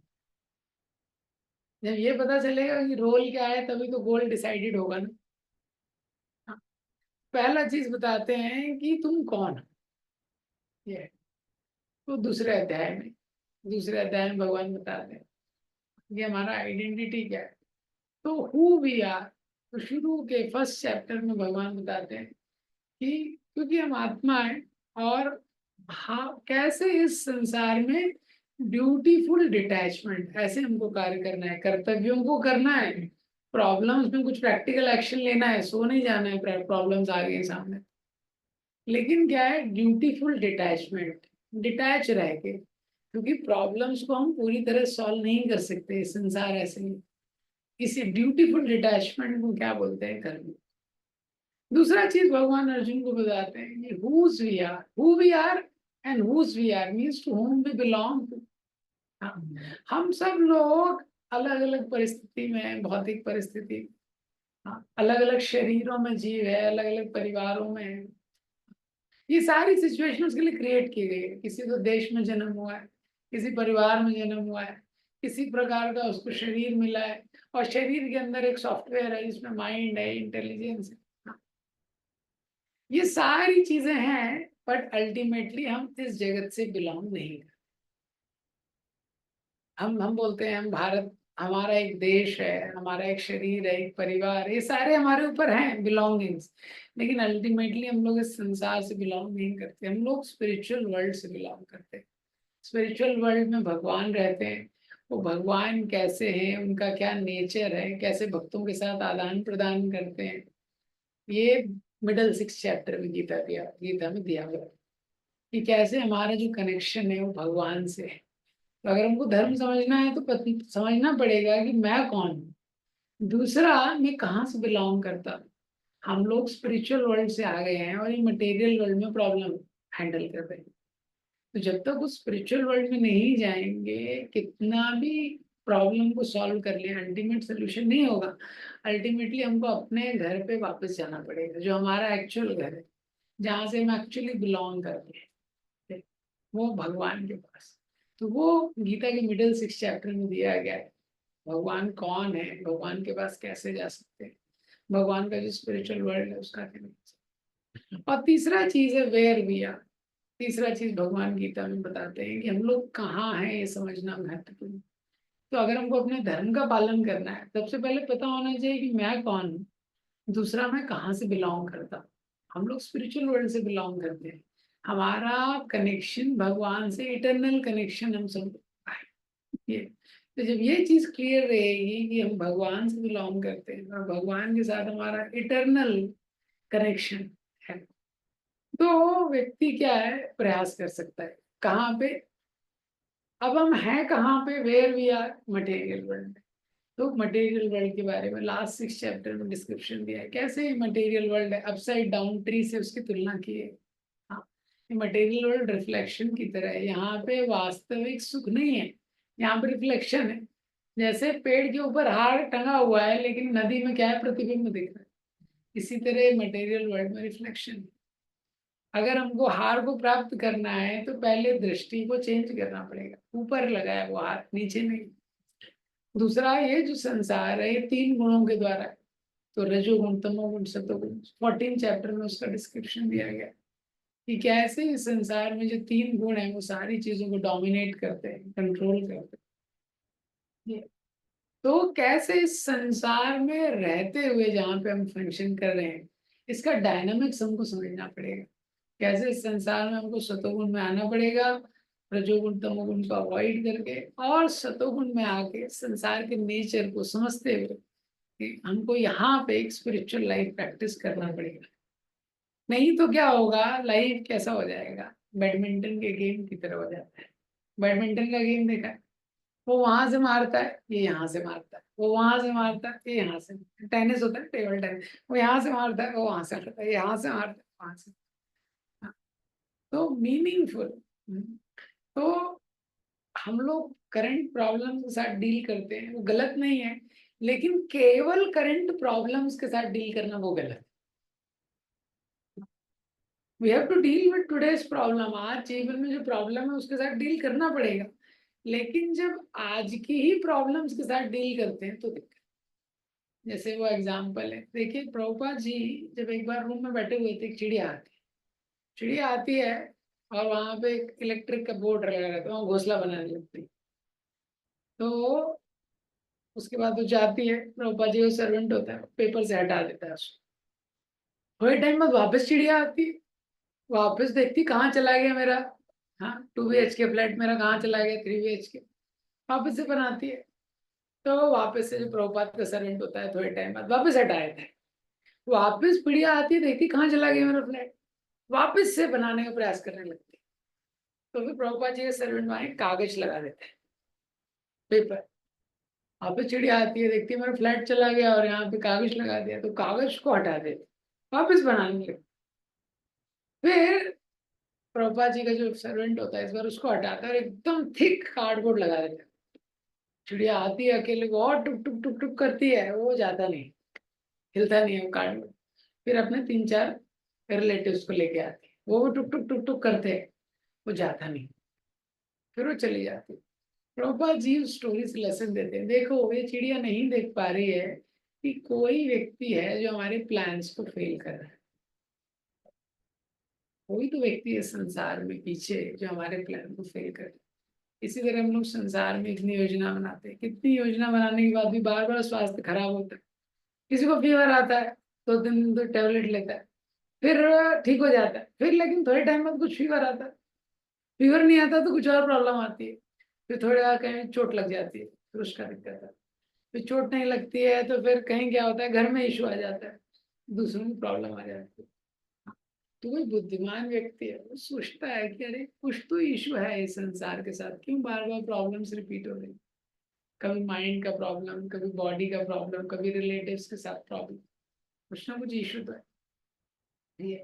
जब ये पता चलेगा कि रोल क्या है तभी तो गोल डिसाइडेड होगा ना। हाँ, पहला चीज बताते हैं कि तुम कौन हो। ये तो दूसरे अध्याय में भगवान बताते हैं कि हमारा आइडेंटिटी क्या है। तो हु वी आर, तो शुरू के फर्स्ट चैप्टर में भगवान बताते हैं कि क्योंकि हम आत्मा है, और हाँ कैसे इस संसार में ब्यूटीफुल डिटैचमेंट, ऐसे हमको कार्य करना है, कर्तव्यों को करना है, प्रॉब्लम्स में कुछ प्रैक्टिकल एक्शन लेना है, सो नहीं जाना है प्रॉब्लम्स आ गए सामने। लेकिन क्या है, ब्यूटीफुल डिटैचमेंट, डिटैच रह के, क्योंकि प्रॉब्लम्स को हम पूरी तरह सॉल्व नहीं कर सकते, संसार ऐसे ही। इसी ब्यूटीफुल डिटैचमेंट को क्या बोलते हैं, कर्म। दूसरा चीज भगवान अर्जुन को बताते हैं कि whose we are, who we are and whose we are means to whom we belong to। हम सब लोग अलग अलग परिस्थिति में हैं, भौतिक परिस्थिति, अलग अलग शरीरों में जीव है, अलग अलग परिवारों में है। ये सारी सिचुएशन उसके लिए क्रिएट की गई है। किसी को देश में जन्म हुआ है, किसी परिवार में जन्म हुआ है, किसी प्रकार का उसको शरीर मिला है, और शरीर के अंदर एक सॉफ्टवेयर है जिसमें माइंड है, इंटेलिजेंस है। ये सारी चीजें हैं, बट अल्टीमेटली हम इस जगत से बिलोंग नहीं करते। हम बोलते हैं हम भारत, हमारा एक देश है, हमारा एक शरीर है, एक परिवार, ये सारे हमारे ऊपर हैं बिलोंगिंग्स। लेकिन अल्टीमेटली हम लोग इस संसार से बिलोंग नहीं करते, हम लोग स्पिरिचुअल वर्ल्ड से बिलोंग करते हैं। स्पिरिचुअल वर्ल्ड में भगवान रहते हैं। वो भगवान कैसे हैं, उनका क्या नेचर है, कैसे भक्तों के साथ आदान प्रदान करते हैं, ये मिडल 6 चैप्टर में गीता में दिया हुआ है कि कैसे हमारा जो कनेक्शन है वो भगवान से है। तो अगर हमको धर्म समझना है तो समझना पड़ेगा कि मैं कौन हूँ। दूसरा, मैं कहाँ से बिलोंग करता हूँ। हम लोग स्पिरिचुअल वर्ल्ड से आ गए हैं और ये मटेरियल वर्ल्ड में प्रॉब्लम हैंडल कर रहे हैं। तो जब तक उस स्पिरिचुअल वर्ल्ड में नहीं जाएंगे, कितना भी प्रॉब्लम को सॉल्व कर ले, अल्टीमेट सोल्यूशन नहीं होगा। अल्टीमेटली हमको अपने घर पे वापस जाना पड़ेगा, जो हमारा एक्चुअल घर है, जहाँ से हम एक्चुअली बिलोंग करते हैं, वो भगवान के पास। तो वो गीता के मिडिल 6 चैप्टर में दिया गया है, भगवान कौन है, भगवान के पास कैसे जा सकते हैं, भगवान का जो स्पिरिचुअल वर्ल्ड है उसका क्या। और तीसरा चीज है वेयर वी आर, तीसरा चीज भगवान गीता में बताते हैं कि हम लोग कहाँ हैं ये समझना महत्वपूर्ण। तो अगर हमको अपने धर्म का पालन करना है, सबसे पहले पता होना चाहिए कि मैं कौन हूँ। दूसरा, मैं कहाँ से बिलोंग करता हूँ। हम लोग स्पिरिचुअल वर्ल्ड से बिलोंग करते हैं। हमारा कनेक्शन भगवान से इटरनल कनेक्शन हम सब ये। तो जब ये चीज क्लियर रहेगी कि हम भगवान से बिलोंग करते हैं और भगवान के साथ हमारा इटरनल कनेक्शन है, तो व्यक्ति क्या है, प्रयास कर सकता है। कहाँ पे? अब हम हैं कहाँ पे? Where we are, material world में। तो मटेरियल वर्ल्ड के बारे में लास्ट 6 चैप्टर में डिस्क्रिप्शन दिया है, कैसे मटेरियल वर्ल्ड है, अपसाइड डाउन ट्री से उसकी तुलना की है। हाँ, मटेरियल वर्ल्ड रिफ्लेक्शन की तरह है। यहाँ पे वास्तविक सुख नहीं है, यहाँ पे रिफ्लेक्शन है। जैसे पेड़ के ऊपर हार टंगा हुआ है लेकिन नदी में क्या है, प्रतिबिंब दिख रहा है। इसी तरह मटेरियल वर्ल्ड में रिफ्लेक्शन है। अगर हमको हार को प्राप्त करना है तो पहले दृष्टि को चेंज करना पड़ेगा। ऊपर लगाया वो हार, नीचे नहीं। दूसरा, ये जो संसार है ये 3 गुणों के द्वारा है। तो रजोगुण, तमोगुण, सतोगुण, 14 चैप्टर में उसका डिस्क्रिप्शन दिया गया कि कैसे इस संसार में जो 3 गुण है वो सारी चीजों को डोमिनेट करते हैं, कंट्रोल करते हैं। तो कैसे इस संसार में रहते हुए जहाँ पे हम फंक्शन कर रहे हैं, इसका डायनामिक्स हमको समझना पड़ेगा। कैसे इस संसार में हमको सतोगुण में आना पड़ेगा, रजोगुण तमोगुण को अवॉइड करके, और सतोगुण में आके संसार के नेचर को समझते हुए कि हमको यहाँ पे एक स्पिरिचुअल लाइफ प्रैक्टिस करना पड़ेगा। नहीं तो क्या होगा, लाइफ कैसा हो जाएगा, बैडमिंटन के गेम की तरह हो जाता है। बैडमिंटन का गेम देखा है, वो वहां से मारता है, ये यहाँ से मारता है, वो वहां से मारता है, ये यहाँ से। टेनिस होता है, टेबल टेनिस, वो यहाँ से मारता है, वो वहां से मारता है, यहाँ से मारता है, वहां से। हाँ, तो मीनिंगफुल। तो हम लोग करंट प्रॉब्लम के साथ डील करते हैं, वो गलत नहीं है, लेकिन केवल करंट प्रॉब्लम्स के साथ डील करना वो गलत है। We have to deal with today's problem. आज जीवन में जो प्रॉब्लम है उसके साथ डील करना पड़ेगा। लेकिन जब आज की ही प्रॉब्लम्स के साथ डील करते हैं तो दिक्कत। जैसे वो एग्जाम्पल है, देखिए प्रभुपाद जी जब एक बार रूम में बैठे हुए थे, एक चिड़िया आती है। चिड़िया आती है और वहां पे एक इलेक्ट्रिक का बोर्ड लगा रहता है, वहाँ घोंसला बनाने लगती है। तो उसके बाद वो जाती है, प्रभुपाद जी का सर्वेंट होता है, पेपर से हटा देता है उसको। थोड़े टाइम बाद वापस चिड़िया आती है, वापस देखती कहाँ चला गया मेरा, हाँ 2 BHK फ्लैट मेरा कहाँ चला गया, 3 BHK। वापस से बनाती है। तो वापस से जो प्रभुपाद का सर्वेंट होता है थोड़े टाइम बाद वापस हटा देता है। वापस चिड़िया आती है, देखती कहाँ चला गया मेरा फ्लैट, वापस से बनाने का प्रयास करने लगती है। तो फिर प्रभुपाद जी के सर्वेंट वहां कागज लगा देते हैं, पेपर। वापस चिड़िया आती है, देखती है मेरा फ्लैट चला गया और यहाँ पे कागज लगा दिया, तो कागज को हटा देते, वापस बनाने लगते। फिर प्रभुपाद जी का जो सर्वेंट होता है इस बार उसको हटाता है और एकदम थिक कार्डबोर्ड लगा देता है। चिड़िया आती है अकेले को और टुक टुक टुक टुक करती है, वो जाता नहीं, हिलता नहीं है वो कार्डबोर्ड। फिर अपने 3-4 रिलेटिव्स को लेके आती है, वो भी टुक टुक टुक टुक करते हैं, वो जाता नहीं, फिर वो चली जाती है। प्रभुपाद जी उस स्टोरी से लेसन देते हैं, देखो ये चिड़िया नहीं देख पा रही है कि कोई व्यक्ति है जो हमारे प्लान्स को फेल कर रहा है। कोई तो व्यक्ति है संसार में पीछे जो हमारे प्लान को फेल कर रहा है। इसी तरह हम लोग संसार में इतनी योजना बनाते हैं, कितनी योजना बनाने के बाद भी बार बार स्वास्थ्य खराब होता है। किसी को फीवर आता है, 2 दिन तो टेबलेट लेता है, फिर ठीक हो जाता है, फिर लेकिन थोड़े टाइम बाद कुछ फीवर आता है, फीवर नहीं आता तो कुछ और प्रॉब्लम आती है, फिर थोड़े बाद कहीं चोट लग जाती है, फिर उसका दिक्कत है। फिर चोट नहीं लगती है तो फिर कहीं क्या होता है, घर में इशू आ जाता है, दूसरों की प्रॉब्लम आ जाती है। तो कोई बुद्धिमान व्यक्ति है वो सोचता है कि अरे कुछ तो इशू है इस संसार के साथ, क्यों बार बार प्रॉब्लम्स रिपीट हो रही। कभी माइंड का प्रॉब्लम, कभी बॉडी का प्रॉब्लम, कभी रिलेटिव्स के साथ प्रॉब्लम, कुछ ना कुछ इशू तो है ये।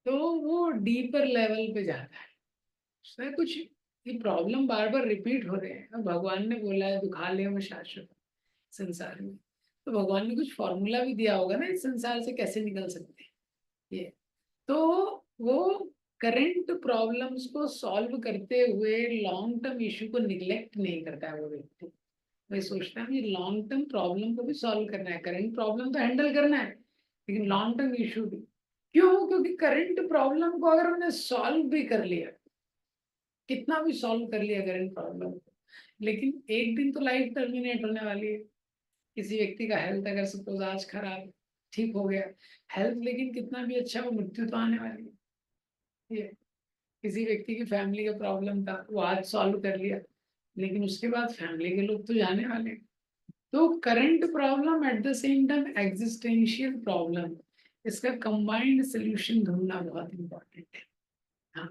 तो वो डीपर लेवल पे जाता है, उसमें कुछ ये प्रॉब्लम बार बार रिपीट हो रहे हैं। अब भगवान ने बोला है दुखा ले में शाश्वत संसार में, तो भगवान ने कुछ फॉर्मूला भी दिया होगा ना इस संसार से कैसे निकल सकते हैं ये। तो वो करंट प्रॉब्लम्स को सॉल्व करते हुए लॉन्ग टर्म इशू को निग्लेक्ट नहीं करता है वो व्यक्ति। वही सोचता है मुझे लॉन्ग टर्म प्रॉब्लम को भी सॉल्व करना है, करंट प्रॉब्लम तो हैंडल करना है, लेकिन लॉन्ग टर्म इशू भी। क्यों? क्योंकि करंट प्रॉब्लम को अगर हमने सॉल्व भी कर लिया, कितना भी सॉल्व कर लिया करंट प्रॉब्लम, लेकिन एक दिन तो लाइफ टर्मिनेट होने वाली है। किसी व्यक्ति का हेल्थ अगर सपोज आज खराब ठीक हो गया हेल्थ, लेकिन कितना भी अच्छा वो मृत्यु तो आने वाली है। ये किसी व्यक्ति की फैमिली का प्रॉब्लम था, वो आज सॉल्व कर लिया, लेकिन उसके बाद फैमिली के लोग तो जाने वाले हैं। तो current problem at the same time existential problem, इसका कंबाइंड सोल्यूशन ढूंढना बहुत इंपॉर्टेंट है। हाँ,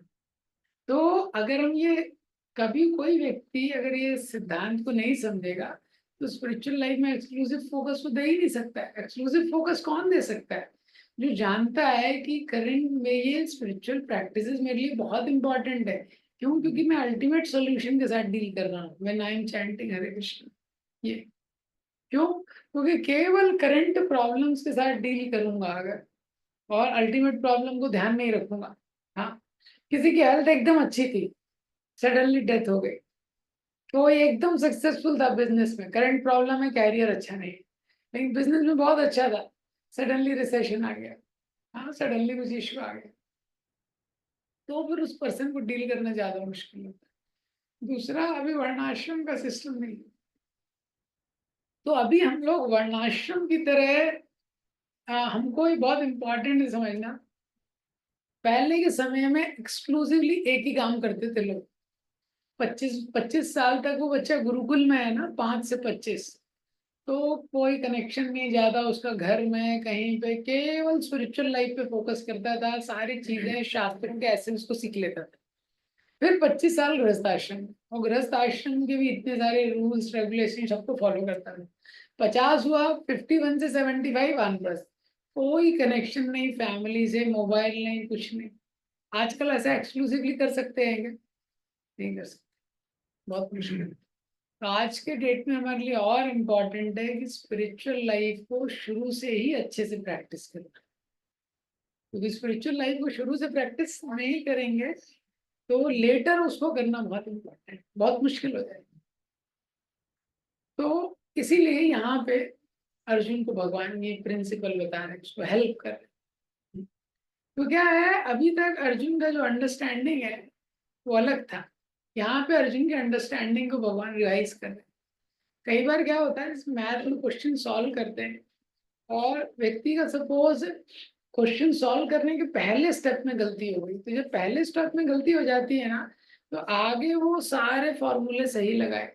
तो अगर हम ये कभी कोई व्यक्ति अगर ये सिद्धांत को नहीं समझेगा तो स्पिरिचुअल लाइफ में एक्सक्लूसिव फोकस तो दे ही नहीं सकता है। एक्सक्लूसिव फोकस कौन दे सकता है? जो जानता है कि करंट में ये स्पिरिचुअल प्रैक्टिसेस मेरे लिए बहुत इंपॉर्टेंट है। क्यों? क्योंकि मैं अल्टीमेट सोल्यूशन के साथ डील कर रहा हूँ व्हेन आई एम चैंटिंग हरे कृष्ण। ये क्यों? क्योंकि केवल करंट प्रॉब्लम्स के साथ डील करूंगा अगर, और अल्टीमेट प्रॉब्लम को ध्यान नहीं रखूंगा। हाँ, किसी की हेल्थ एकदम अच्छी थी, सडनली डेथ हो गई, तो वो एकदम सक्सेसफुल था बिजनेस में, करंट प्रॉब्लम है कैरियर अच्छा नहीं है, लेकिन बिजनेस में बहुत अच्छा था, सडनली रिसेशन आ गया, हाँ सडनली कुछ इशू आ गया, तो फिर उस पर्सन को डील करना ज्यादा मुश्किल होता है। दूसरा, अभी वर्णाश्रम का सिस्टम नहीं है, तो अभी हम लोग वर्णाश्रम की तरह हमको ये बहुत इंपॉर्टेंट है समझना। पहले के समय में एक्सक्लूसिवली एक ही काम करते थे लोग। 25 25 साल तक वो बच्चा गुरुकुल में है ना, 5 से 25, तो कोई कनेक्शन नहीं ज्यादा उसका घर में कहीं पे, केवल स्पिरिचुअल लाइफ पे फोकस करता था, सारी चीजें शास्त्रों के एसेंस को सीख लेता था। फिर 25 साल गृहस्थ आश्रम, और गृहस्थ आश्रम के भी इतने सारे रूल्स रेगुलेशन सबको फॉलो करता था। 50 हुआ, 51 से 75 वानप्रस्थ, कोई कनेक्शन नहीं फैमिली से, मोबाइल नहीं, कुछ नहीं। आजकल ऐसा एक्सक्लूसिवली कर सकते हैं क्या? नहीं कर सकते, बहुत मुश्किल है। तो आज के डेट में हमारे लिए और इम्पोर्टेंट है कि स्पिरिचुअल लाइफ को शुरू से ही अच्छे से प्रैक्टिस करना, क्योंकि स्पिरिचुअल लाइफ को शुरू से प्रैक्टिस नहीं करेंगे तो लेटर उसको करना बहुत इम्पोर्टेंट, बहुत मुश्किल हो जाएगा। तो इसीलिए यहाँ पे अर्जुन को भगवान ये प्रिंसिपल बता रहे हैं, उसको हेल्प कर रहे हैं। तो क्या है, अभी तक अर्जुन का जो अंडरस्टैंडिंग है वो अलग था, यहाँ पे अर्जुन के अंडरस्टैंडिंग को भगवान रिवाइज कर रहे हैं। कई बार क्या होता है, मैथ में क्वेश्चन सॉल्व करते हैं और व्यक्ति का सपोज क्वेश्चन सॉल्व करने के पहले स्टेप में गलती हो गई, तो जब पहले स्टेप में गलती हो जाती है ना, तो आगे वो सारे फॉर्मूले सही लगाए,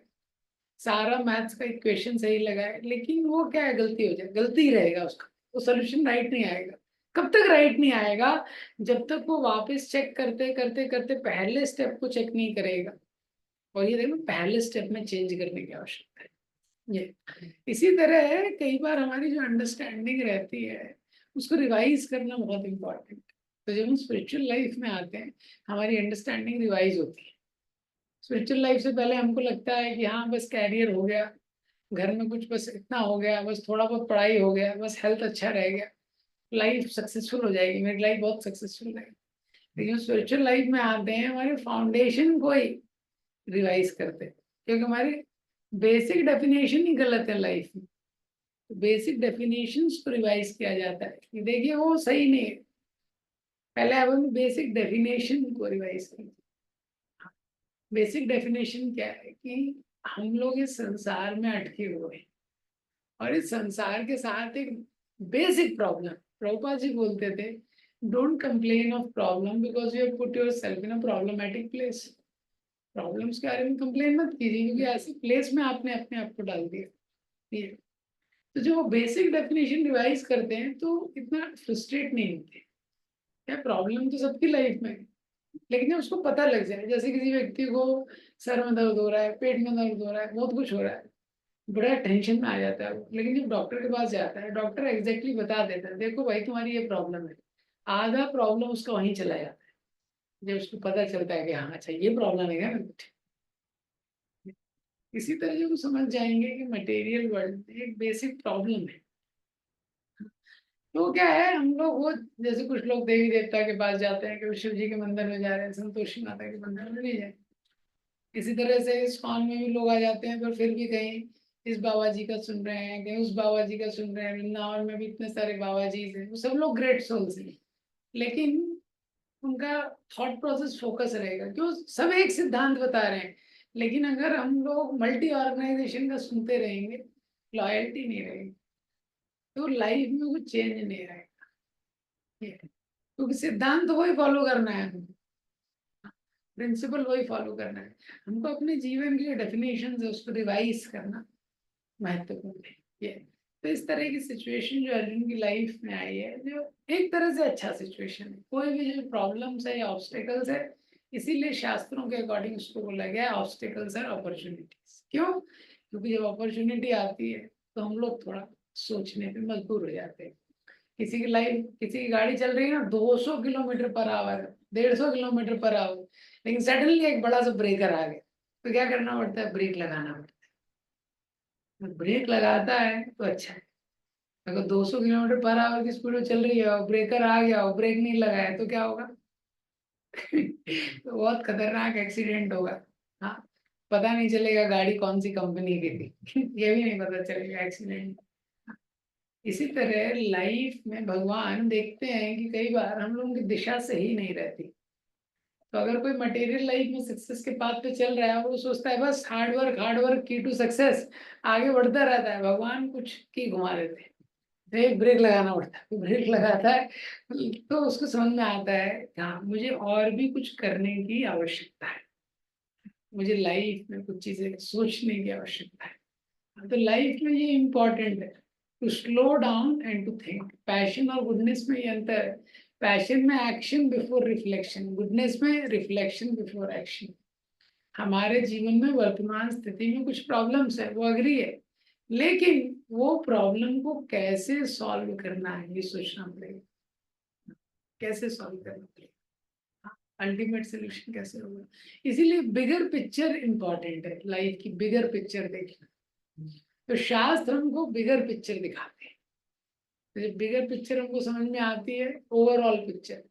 सारा मैथ्स का इक्वेशन सही लगाए, लेकिन वो क्या है, गलती हो जाए, गलती ही रहेगा उसका, वो सोल्यूशन राइट नहीं आएगा। कब तक राइट नहीं आएगा? जब तक वो वापस चेक करते करते करते पहले स्टेप को चेक नहीं करेगा। और ये देखो, पहले स्टेप में चेंज करने की आवश्यकता है। ये इसी तरह है, कई बार हमारी जो अंडरस्टैंडिंग रहती है उसको रिवाइज करना बहुत इम्पोर्टेंट है। तो जब हम स्पिरिचुअल लाइफ में आते हैं, हमारी अंडरस्टैंडिंग रिवाइज होती है। स्पिरिचुअल लाइफ से पहले हमको लगता है कि हाँ बस कैरियर हो गया, घर में कुछ बस इतना हो गया, बस थोड़ा बहुत पढ़ाई हो गया, बस हेल्थ अच्छा रह गया, लाइफ सक्सेसफुल हो जाएगी, मेरी लाइफ बहुत सक्सेसफुल रहेगी। लेकिन स्पिरिचुअल लाइफ में आते हैं, हमारे फाउंडेशन को ही रिवाइज करते हैं, क्योंकि हमारी बेसिक डेफिनेशन ही गलत है लाइफ में। तो बेसिक डेफिनेशंस को रिवाइज किया जाता है कि देखिए वो सही नहीं है, पहले अब हम बेसिक डेफिनेशन को रिवाइज करें। बेसिक डेफिनेशन क्या है कि हम लोग इस संसार में अटके हुए हैं, और इस संसार के साथ एक बेसिक प्रॉब्लम, प्रभुपाद जी बोलते थे, don't complain of problem because you have put yourself in a problematic place. Problems के बारे में कंप्लेन मत कीजिए, क्योंकि ऐसी प्लेस में आपने अपने आप को डाल दिया। ये तो जो बेसिक डेफिनेशन रिवाइज करते हैं तो इतना फ्रस्ट्रेट नहीं होते। क्या, प्रॉब्लम तो सबकी लाइफ में है, लेकिन जब उसको पता लग जाए, जैसे किसी व्यक्ति को सर में दर्द हो रहा है, पेट में दर्द हो रहा है, बहुत कुछ हो रहा है, बड़ा टेंशन में आ जाता है वो, लेकिन जब डॉक्टर के पास जाता है, डॉक्टर एग्जैक्टली बता देता है, देखो भाई तुम्हारी ये प्रॉब्लम है, आधा प्रॉब्लम उसका वहीं चला जाता है जब उसको पता चलता है कि हाँ अच्छा ये प्रॉब्लम है क्या मेरे को। इसी तरह जब हम समझ जाएंगे कि मटेरियल वर्ल्ड में एक बेसिक प्रॉब्लम है, तो क्या है, हम लोग वो, जैसे कुछ लोग देवी देवता के पास जाते हैं कि वो शिव जी के मंदिर में जा रहे हैं, संतोषी माता के मंदिर में नहीं जाए। इसी तरह से इस कॉन में भी लोग आ जाते हैं, पर फिर भी कहीं इस बाबा जी का सुन रहे हैं, कहीं उस बाबा जी का सुन रहे हैं, वृंदावन में भी इतने सारे बाबा जी हैं, वो सब लोग ग्रेट सोल्स हैं, लेकिन उनका थॉट प्रोसेस फोकस रहेगा, क्यों सब एक सिद्धांत बता रहे हैं, लेकिन अगर हम लोग मल्टी ऑर्गेनाइजेशन का सुनते रहेंगे, लॉयल्टी नहीं रहेगी, तो लाइफ में कुछ चेंज नहीं आएगा। क्योंकि सिद्धांत वही फॉलो करना है, प्रिंसिपल वही फॉलो करना है। हमको अपने जीवन की डेफिनेशन है उसको रिवाइज करना महत्वपूर्ण है। ये तो इस तरह की सिचुएशन जो अर्जुन की लाइफ में आई है, जो एक तरह से अच्छा सिचुएशन है। कोई भी जो प्रॉब्लम्स है या ऑब्स्टेकल्स है, इसीलिए शास्त्रों के अकॉर्डिंग उसको बोला गया ऑब्स्टेकल्स और अपॉर्चुनिटीज। क्यों? क्योंकि जब अपॉर्चुनिटी आती है तो हम लोग थोड़ा सोचने पे मजबूर हो जाते हैं। किसी की गाड़ी चल रही है ना 200 kilometre per hour, 150 kilometre per hour, लेकिन सडनली एक बड़ा सा ब्रेकर आ गया, तो क्या करना पड़ता है? ब्रेक लगाना पड़ता है। ब्रेक लगाता है तो अच्छा है। अगर 200 किलोमीटर पर आवर की स्पीड में चल रही है और ब्रेकर आ गया और ब्रेक नहीं लगाया तो क्या होगा? तो बहुत खतरनाक एक्सीडेंट होगा। हाँ, पता नहीं चलेगा गाड़ी कौन सी कंपनी की थी। ये भी नहीं पता चलेगा एक्सीडेंट। इसी तरह लाइफ में भगवान देखते हैं कि कई बार हम लोगों की दिशा सही नहीं रहती। तो अगर कोई मटेरियल लाइफ में सक्सेस के पाथ पे चल रहा है, वो सोचता है बस हार्ड वर्क की टू सक्सेस, आगे बढ़ता रहता है, भगवान कुछ की घुमा देते हैं, तो एक ब्रेक लगाना पड़ता है। तो ब्रेक लगाता है तो उसको समझ में आता है कि हाँ, मुझे और भी कुछ करने की आवश्यकता है, मुझे लाइफ में कुछ चीजें सोचने की आवश्यकता है। तो लाइफ में ये इम्पोर्टेंट है to slow down and to think. Passion और गुडनेस में ये अंतर है। पैशन में एक्शन बिफोर रिफ्लेक्शन, गुडनेस में रिफ्लेक्शन बिफोर एक्शन। हमारे जीवन में वर्तमान स्थिति में कुछ प्रॉब्लम्स है, वो अग्री है, लेकिन वो प्रॉब्लम को कैसे सॉल्व करना है ये सोचना पड़ेगा। कैसे सॉल्व करना पड़ेगा, अल्टीमेट सोल्यूशन कैसे होगा। इसीलिए बिगर पिक्चर इंपॉर्टेंट है, लाइफ की बिगर पिक्चर देखना। तो शास्त्र हमको बिगर पिक्चर दिखाते हैं। तो जब बिगर पिक्चर हमको समझ में आती है, ओवरऑल पिक्चर,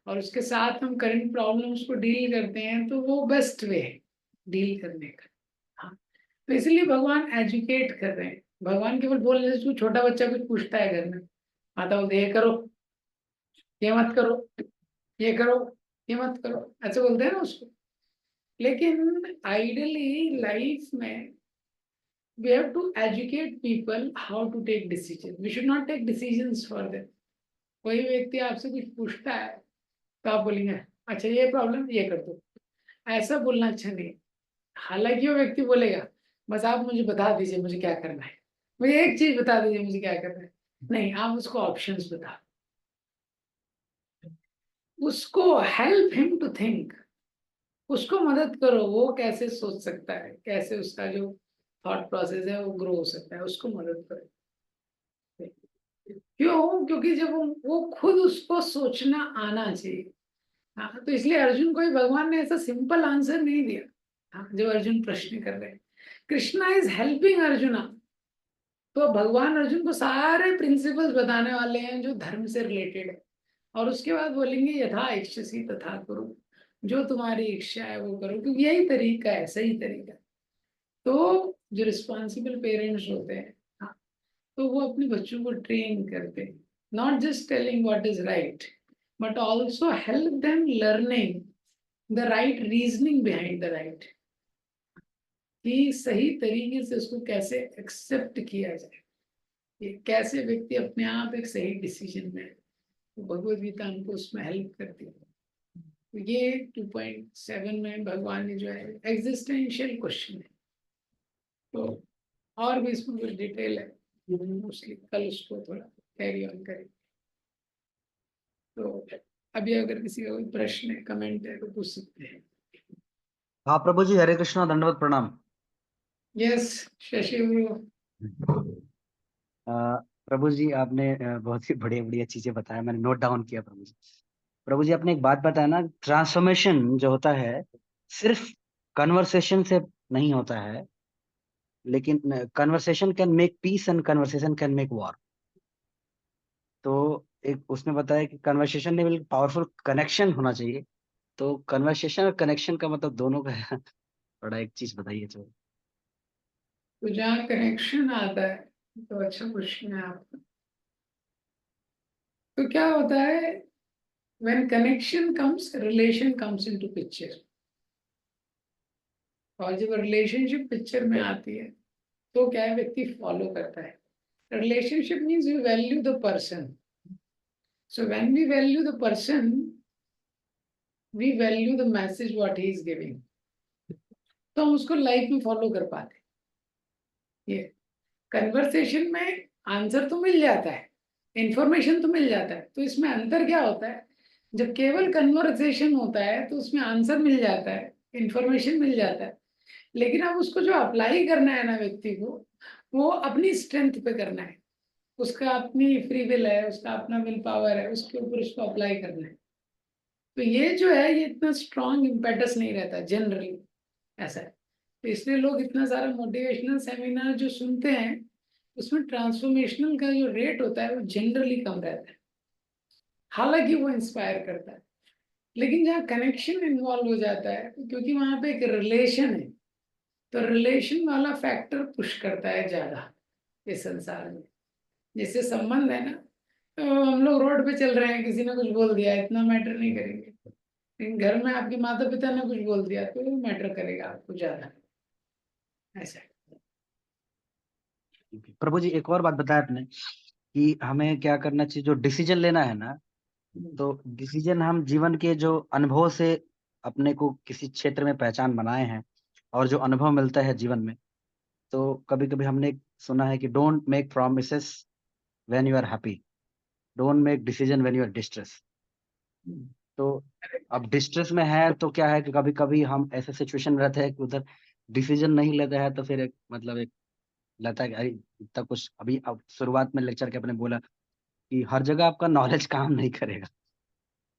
और उसके साथ हम करंट प्रॉब्लम्स को डील करते हैं, तो वो बेस्ट वे है डील करने का। हाँ, तो इसलिए भगवान एजुकेट कर रहे हैं। भगवान केवल बोल रहे हैं, छोटा बच्चा कुछ पूछता है घर में, माता बोलते ये करो, ये मत करो, ये करो, ये मत करो, ऐसे बोलते हैं ना उसको। लेकिन आइडियली लाइफ में we have to educate people how to take decisions. We should not take decisions for them. कोई व्यक्ति आपसे कुछ पूछता है तो आप बोलेंगे अच्छा ये प्रॉब्लम ये कर दो, ऐसा बोलना अच्छा नहीं। हालांकि वो व्यक्ति बोलेगा बस आप मुझे बता दीजिए मुझे क्या करना है, मुझे एक चीज बता दीजिए मुझे क्या करना है। नहीं, आप उसको ऑप्शंस बता, उसको हेल्प हिम टू थिंक, उसको मदद करो, वो कैसे सोच सकता है, कैसे उसका जो थॉट प्रोसेस है वो ग्रो हो सकता है, उसको मदद करो। क्यों? क्योंकि जब वो खुद उसको सोचना आना चाहिए। हाँ, तो इसलिए अर्जुन को ही भगवान ने ऐसा सिंपल आंसर नहीं दिया। हाँ, जब अर्जुन प्रश्न कर रहे हैं, कृष्णा इज हेल्पिंग अर्जुना, तो भगवान अर्जुन को सारे प्रिंसिपल्स बताने वाले हैं जो धर्म से रिलेटेड है। और उसके बाद बोलेंगे यथा इच्छसी तथा करो, जो तुम्हारी इच्छा है वो करो, क्योंकि यही तरीका है, सही तरीका। तो जो रिस्पॉन्सिबल पेरेंट्स होते हैं, हाँ, तो वो अपने बच्चों को ट्रेन करते हैं, not just telling what is right, but also help them learning the right reasoning behind the right, कि सही तरीके से उसको कैसे एक्सेप्ट किया जाए, ये कैसे व्यक्ति अपने आप एक सही डिसीजन में है। तो भगवत गीता हमको उसमें हेल्प करती है। तो ये 2.7 में भगवान ने जो है एग्जिस्टेंशियल क्वेश्चन है, तो और भी इसमें कुछ डिटेल है, मोस्टली कल उसको थोड़ा कैरी ऑन करें। तो अभी अगर किसी का कोई प्रश्न है, कमेंट है तो पूछ सकते हैं। हाँ प्रभु जी, हरे कृष्णा, दंडवत प्रणाम। यस, शशि गुरु। अ, प्रभु जी आपने बहुत ही बढ़िया बढ़िया चीजें बताया, मैंने नोट डाउन किया। प्रभु जी, प्रभु जी आपने एक बात बताया ना, ट्रांसफॉर्मेशन जो होता है सिर्फ कन्वर्सेशन से नहीं होता है, लेकिन conversation can make peace and conversation can make war. तो एक उसने बताया कि कन्वर्सेशन में बिल्कुल पावरफुल कनेक्शन होना चाहिए। तो कन्वर्सेशन और कनेक्शन का मतलब दोनों का है। बड़ा एक चीज बताइए जो। तो जहाँ कनेक्शन आता है, तो अच्छा क्वेश्चन है आपका। तो क्या होता है, When connection comes, relation comes into picture. और जब रिलेशनशिप पिक्चर में आती है तो क्या है, व्यक्ति फॉलो करता है. Relationship means we value the person. So when we value the person, we value the message what he is giving. तो हम उसको लाइफ में फॉलो कर पाते हैं. ये कन्वर्सेशन में आंसर तो मिल जाता है, इंफॉर्मेशन तो मिल जाता है. तो इसमें अंतर क्या होता है, जब केवल कन्वर्सेशन होता है तो उसमें आंसर मिल जाता है, इंफॉर्मेशन मिल जाता है, लेकिन अब उसको जो अप्लाई करना है ना व्यक्ति को, वो अपनी स्ट्रेंथ पे करना है. उसका अपनी फ्री विल है, उसका अपना विल पावर है, उसके ऊपर उसको अप्लाई करना है. तो ये जो है, ये इतना स्ट्रॉन्ग इम्पेटस नहीं रहता जनरली, ऐसा है. तो इसलिए लोग इतना सारा मोटिवेशनल सेमिनार जो सुनते हैं, उसमें ट्रांसफॉर्मेशनल का जो रेट होता है वो जनरली कम रहता है. हालांकि वो इंस्पायर करता है, लेकिन जहाँ कनेक्शन इन्वॉल्व हो जाता है, क्योंकि वहां पे एक रिलेशन है, तो रिलेशन वाला फैक्टर पुश करता है ज्यादा इस संसार में. जैसे संबंध है ना, तो हम लोग रोड पे चल रहे हैं, किसी ने कुछ बोल दिया, इतना मैटर नहीं करेंगे. लेकिन घर में आपके माता पिता ने कुछ बोल दिया तो वो मैटर करेगा आपको ज्यादा. ऐसा. प्रभु जी एक और बात बताया आपने कि हमें क्या करना चाहिए, जो डिसीजन लेना है ना, तो डिसीजन हम जीवन के जो अनुभव से अपने को किसी क्षेत्र में पहचान बनाए हैं और जो अनुभव मिलता है जीवन में, तो कभी कभी हमने सुना है कि don't make promises when you are happy, don't make decision when you are distress. तो अब डिस्ट्रेस में है तो क्या है कि कभी कभी हम ऐसे सिचुएशन में रहते हैं कि उधर डिसीजन नहीं लेते हैं, तो फिर एक मतलब एक लगता है कि अरे इतना कुछ. अभी अब शुरुआत में लेक्चर के अपने बोला कि हर जगह आपका नॉलेज काम नहीं करेगा,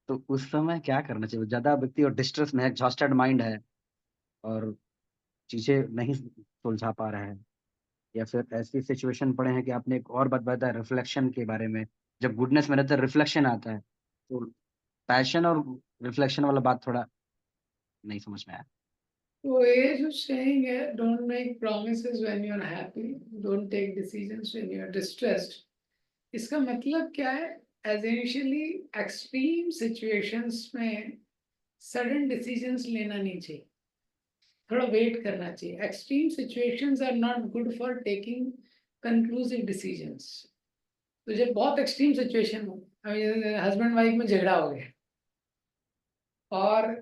तो उस समय क्या करना चाहिए. ज्यादा व्यक्ति और डिस्ट्रेस में है, एग्जॉस्टेड माइंड है और चीजें नहीं सुलझा पा रहे हैं, या फिर ऐसी सिचुएशन पड़े हैं कि आपने एक और बात बताया रिफ्लेक्शन के बारे में, जब गुडनेस में रहता है रिफ्लेक्शन आता है, तो पैशन और रिफ्लेक्शन वाला बात थोड़ा नहीं समझ में आया. तो ये जो saying है, don't make promises when you are happy, don't take decisions when you are distressed, इसका मतलब क्या है, एज इनिशियली एक्सट्रीम सिचुएशंस में सडन डिसीजंस लेना नहीं चाहिए, थोड़ा वेट करना चाहिए. Extreme situations are not good for taking conclusive decisions. तो जब बहुत एक्सट्रीम सिचुएशन हो, हस्बैंड वाइफ में झगड़ा हो गया और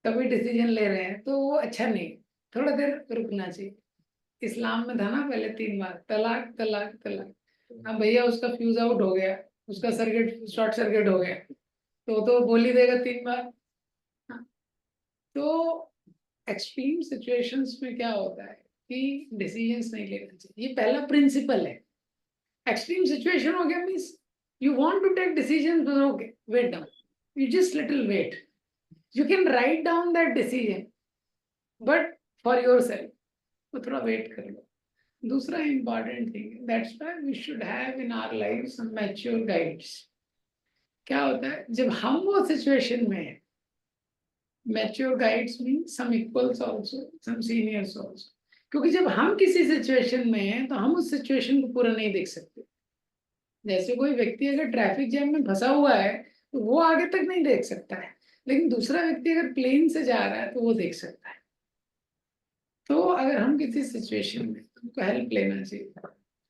तभी डिसीजन ले रहे हैं, तो वो अच्छा नहीं. थोड़ा देर रुकना चाहिए. इस्लाम में था ना पहले 3 बार तलाक तलाक तलाक. अब भैया उसका फ्यूज आउट हो गया, उसका सर्किट शॉर्ट सर्किट हो गया, तो बोल ही देगा 3 बार. हाँ. तो एक्सट्रीम सिचुएशंस में क्या होता है कि डिसीजंस नहीं लेना चाहिए. ये पहला प्रिंसिपल है. एक्सट्रीम सिचुएशन हो गया means you want to take decisions, okay wait down, you just little wait. You can write down that decision, but for yourself, तो थोड़ा वेट कर लो. दूसरा important thing, that's why we should have in our life some mature guides. क्या होता है जब हम वो सिचुएशन में हैं, mature guides mean some equals also, some seniors also. क्योंकि जब हम किसी सिचुएशन में हैं तो हम उस सिचुएशन को पूरा नहीं देख सकते. जैसे कोई व्यक्ति अगर ट्रैफिक जैम में फंसा हुआ है तो वो आगे तक नहीं देख सकता है, लेकिन दूसरा व्यक्ति अगर प्लेन से जा रहा है तो वो देख सकता है. तो अगर हम किसी सिचुएशन में, हमको हेल्प लेना चाहिए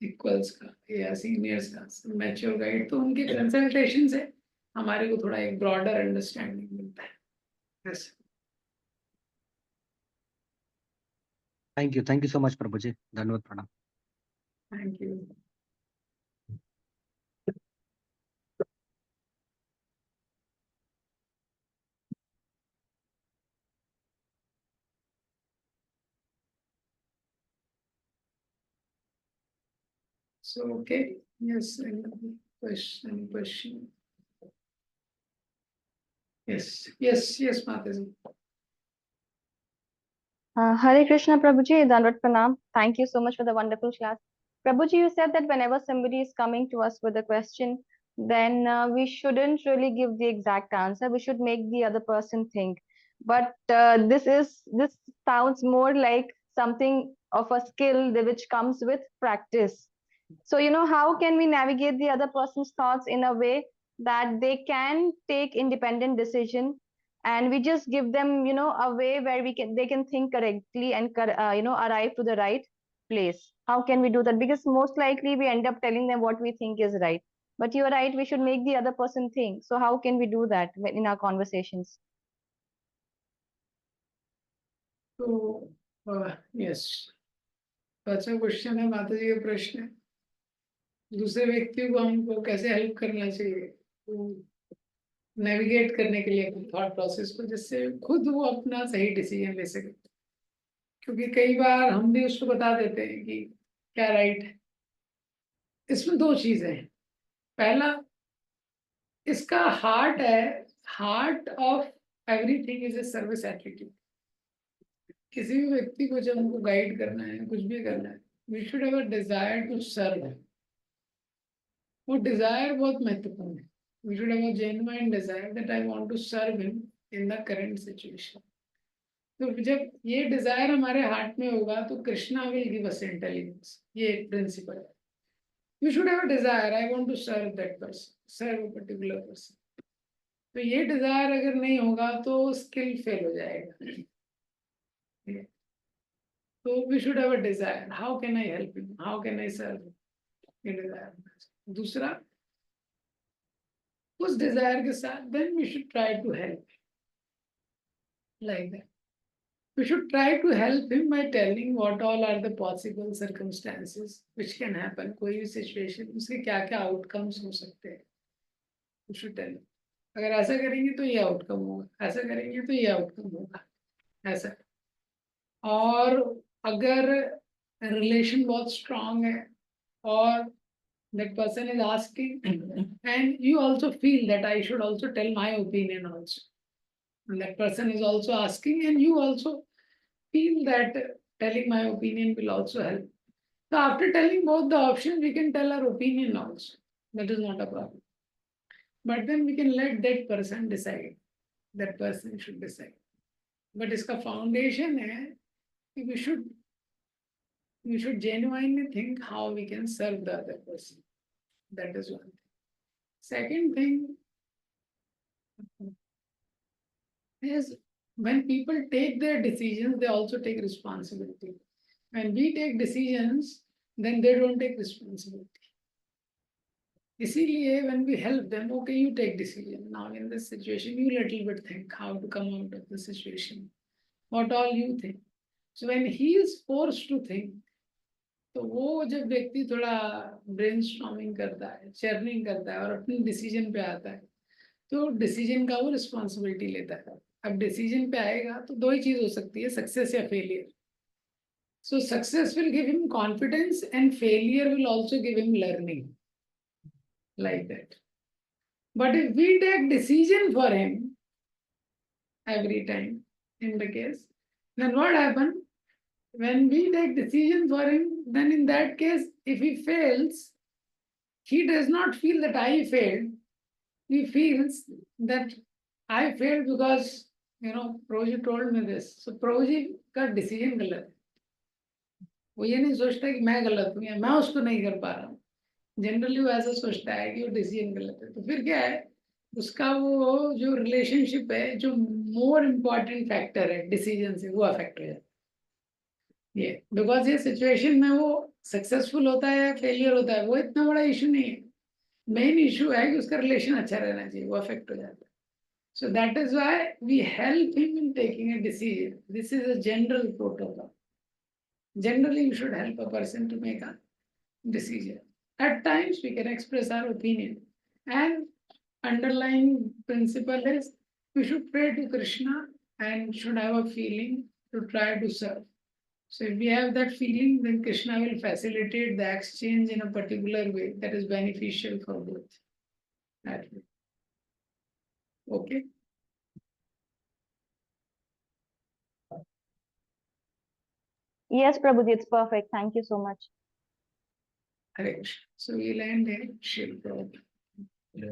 इक्वल्स का या सीनियर्स का, मैच्योर गाइड. तो उनके कंसल्टेशन से हमारे को थोड़ा एक ब्रॉडर अंडरस्टैंडिंग मिलता है. बस. थैंक यू सो मच प्रभु जी, धन्यवाद, प्रणाम. Thank you. So okay, yes, any question? Yes, Mataji. Hare Krishna, Prabhuji, Dandavat Pranam. Thank you so much for the wonderful class. Prabhuji, you said that whenever somebody is coming to us with a question, then we shouldn't really give the exact answer. We should make the other person think. But this sounds more like something of a skill which comes with practice. So, how can we navigate the other person's thoughts in a way that they can take independent decision, and we just give them, a way where they can think correctly and arrive to the right place. How can we do that? Because most likely we end up telling them what we think is right. But you're right, we should make the other person think. So how can we do that in our conversations? तो yes, अच्छा question है माता जी का प्रश्न है, दूसरे व्यक्ति को हमको कैसे हेल्प करना चाहिए नेविगेट करने के लिए थॉट प्रोसेस को, जिससे खुद वो अपना सही डिसीजन ले सके। क्योंकि कई बार हम भी उसको बता देते हैं कि क्या राइट है। इसमें दो चीजें हैं। पहला, इसका हार्ट है, heart of everything is a service attitude. किसी भी व्यक्ति को जब हमको गाइड करना है, कुछ भी करना है, we should have a desire to serve. वो डिजायर बहुत महत्वपूर्ण है। We should have a genuine desire that I want to serve him in the current situation. तो जब ये डिजायर हमारे हार्ट में होगा तो Krishna will give us intelligence. ये एक प्रिंसिपल है। We should have a desire, I want to serve that person, serve a particular person. तो ये डिजायर अगर नहीं होगा तो स्किल फेल हो जाएगा। तो we should have a desire, how can I help him, how can I serve, ये डिजायर। दूसरा, उस डिजायर के साथ then we should try to help like that. We should try to help him by telling what all are the possible circumstances which can happen. कोई भी situation, उसके क्या क्या outcomes हो सकते हैं। We should tell him, अगर ऐसा करेंगे तो ये outcome होगा, ऐसा करेंगे तो ये outcome होगा, ऐसा। और अगर relation बहुत strong है और that person is asking and you also feel that I should also tell my opinion also, and that person is also asking and you also feel that telling my opinion will also help. So after telling both the options, we can tell our opinion also. That is not a problem. But then we can let that person decide. That person should decide. But इसका foundation है कि we should genuinely think how we can serve the other person. That is one thing. Second thing is when people take their decisions, they also take responsibility. When we take decisions, then they don't take responsibility. इसीलिए when we help them, okay, you take decision. Now in this situation, you little bit think how to come out of the situation. What all you think. So when he is forced to think, तो वो जब व्यक्ति थोड़ा brainstorming करता है, churning करता है और अपनी डिसीजन पे आता है, तो डिसीजन का वो रिस्पॉन्सिबिलिटी लेता है। अब डिसीजन पे आएगा तो दो ही चीज हो सकती है, सक्सेस या failure. So success will give him confidence and failure will also give him learning. Like that. But if we take decision for him every time in the case, then what happens? When we take decision for him, then in that case, if he fails, he does not feel that I failed. He feels that I failed because, Proji told me this. So Proji का decision गलत है। वो ये नहीं सोचता कि मैं गलत हूँ या मैं उसको नहीं कर पा रहा हूँ। जनरली वो ऐसा सोचता है कि वो डिसीजन गलत है। तो फिर क्या है, उसका वो जो रिलेशनशिप है, जो मोर इम्पोर्टेंट फैक्टर है डिसीजन से, वो अफेक्ट हो जाता है। ये बिकॉज ये सिचुएशन में वो सक्सेसफुल होता है या फेलियर होता है, वो इतना बड़ा इशू नहीं है। मेन इशू है कि उसका रिलेशन अच्छा रहना चाहिए, वो अफेक्ट हो जाता है। So that is why we help him in taking a decision. This is a general protocol. Generally, you should help a person to make a decision. At times, we can express our opinion. And underlying principle is we should pray to Krishna and should have a feeling to try to serve. So if we have that feeling, then Krishna will facilitate the exchange in a particular way that is beneficial for both. That way. Okay? Yes, Prabhuji, it's perfect. Thank you so much. Hare Krishna. So we'll end here. Shri Prabhupada. Yeah.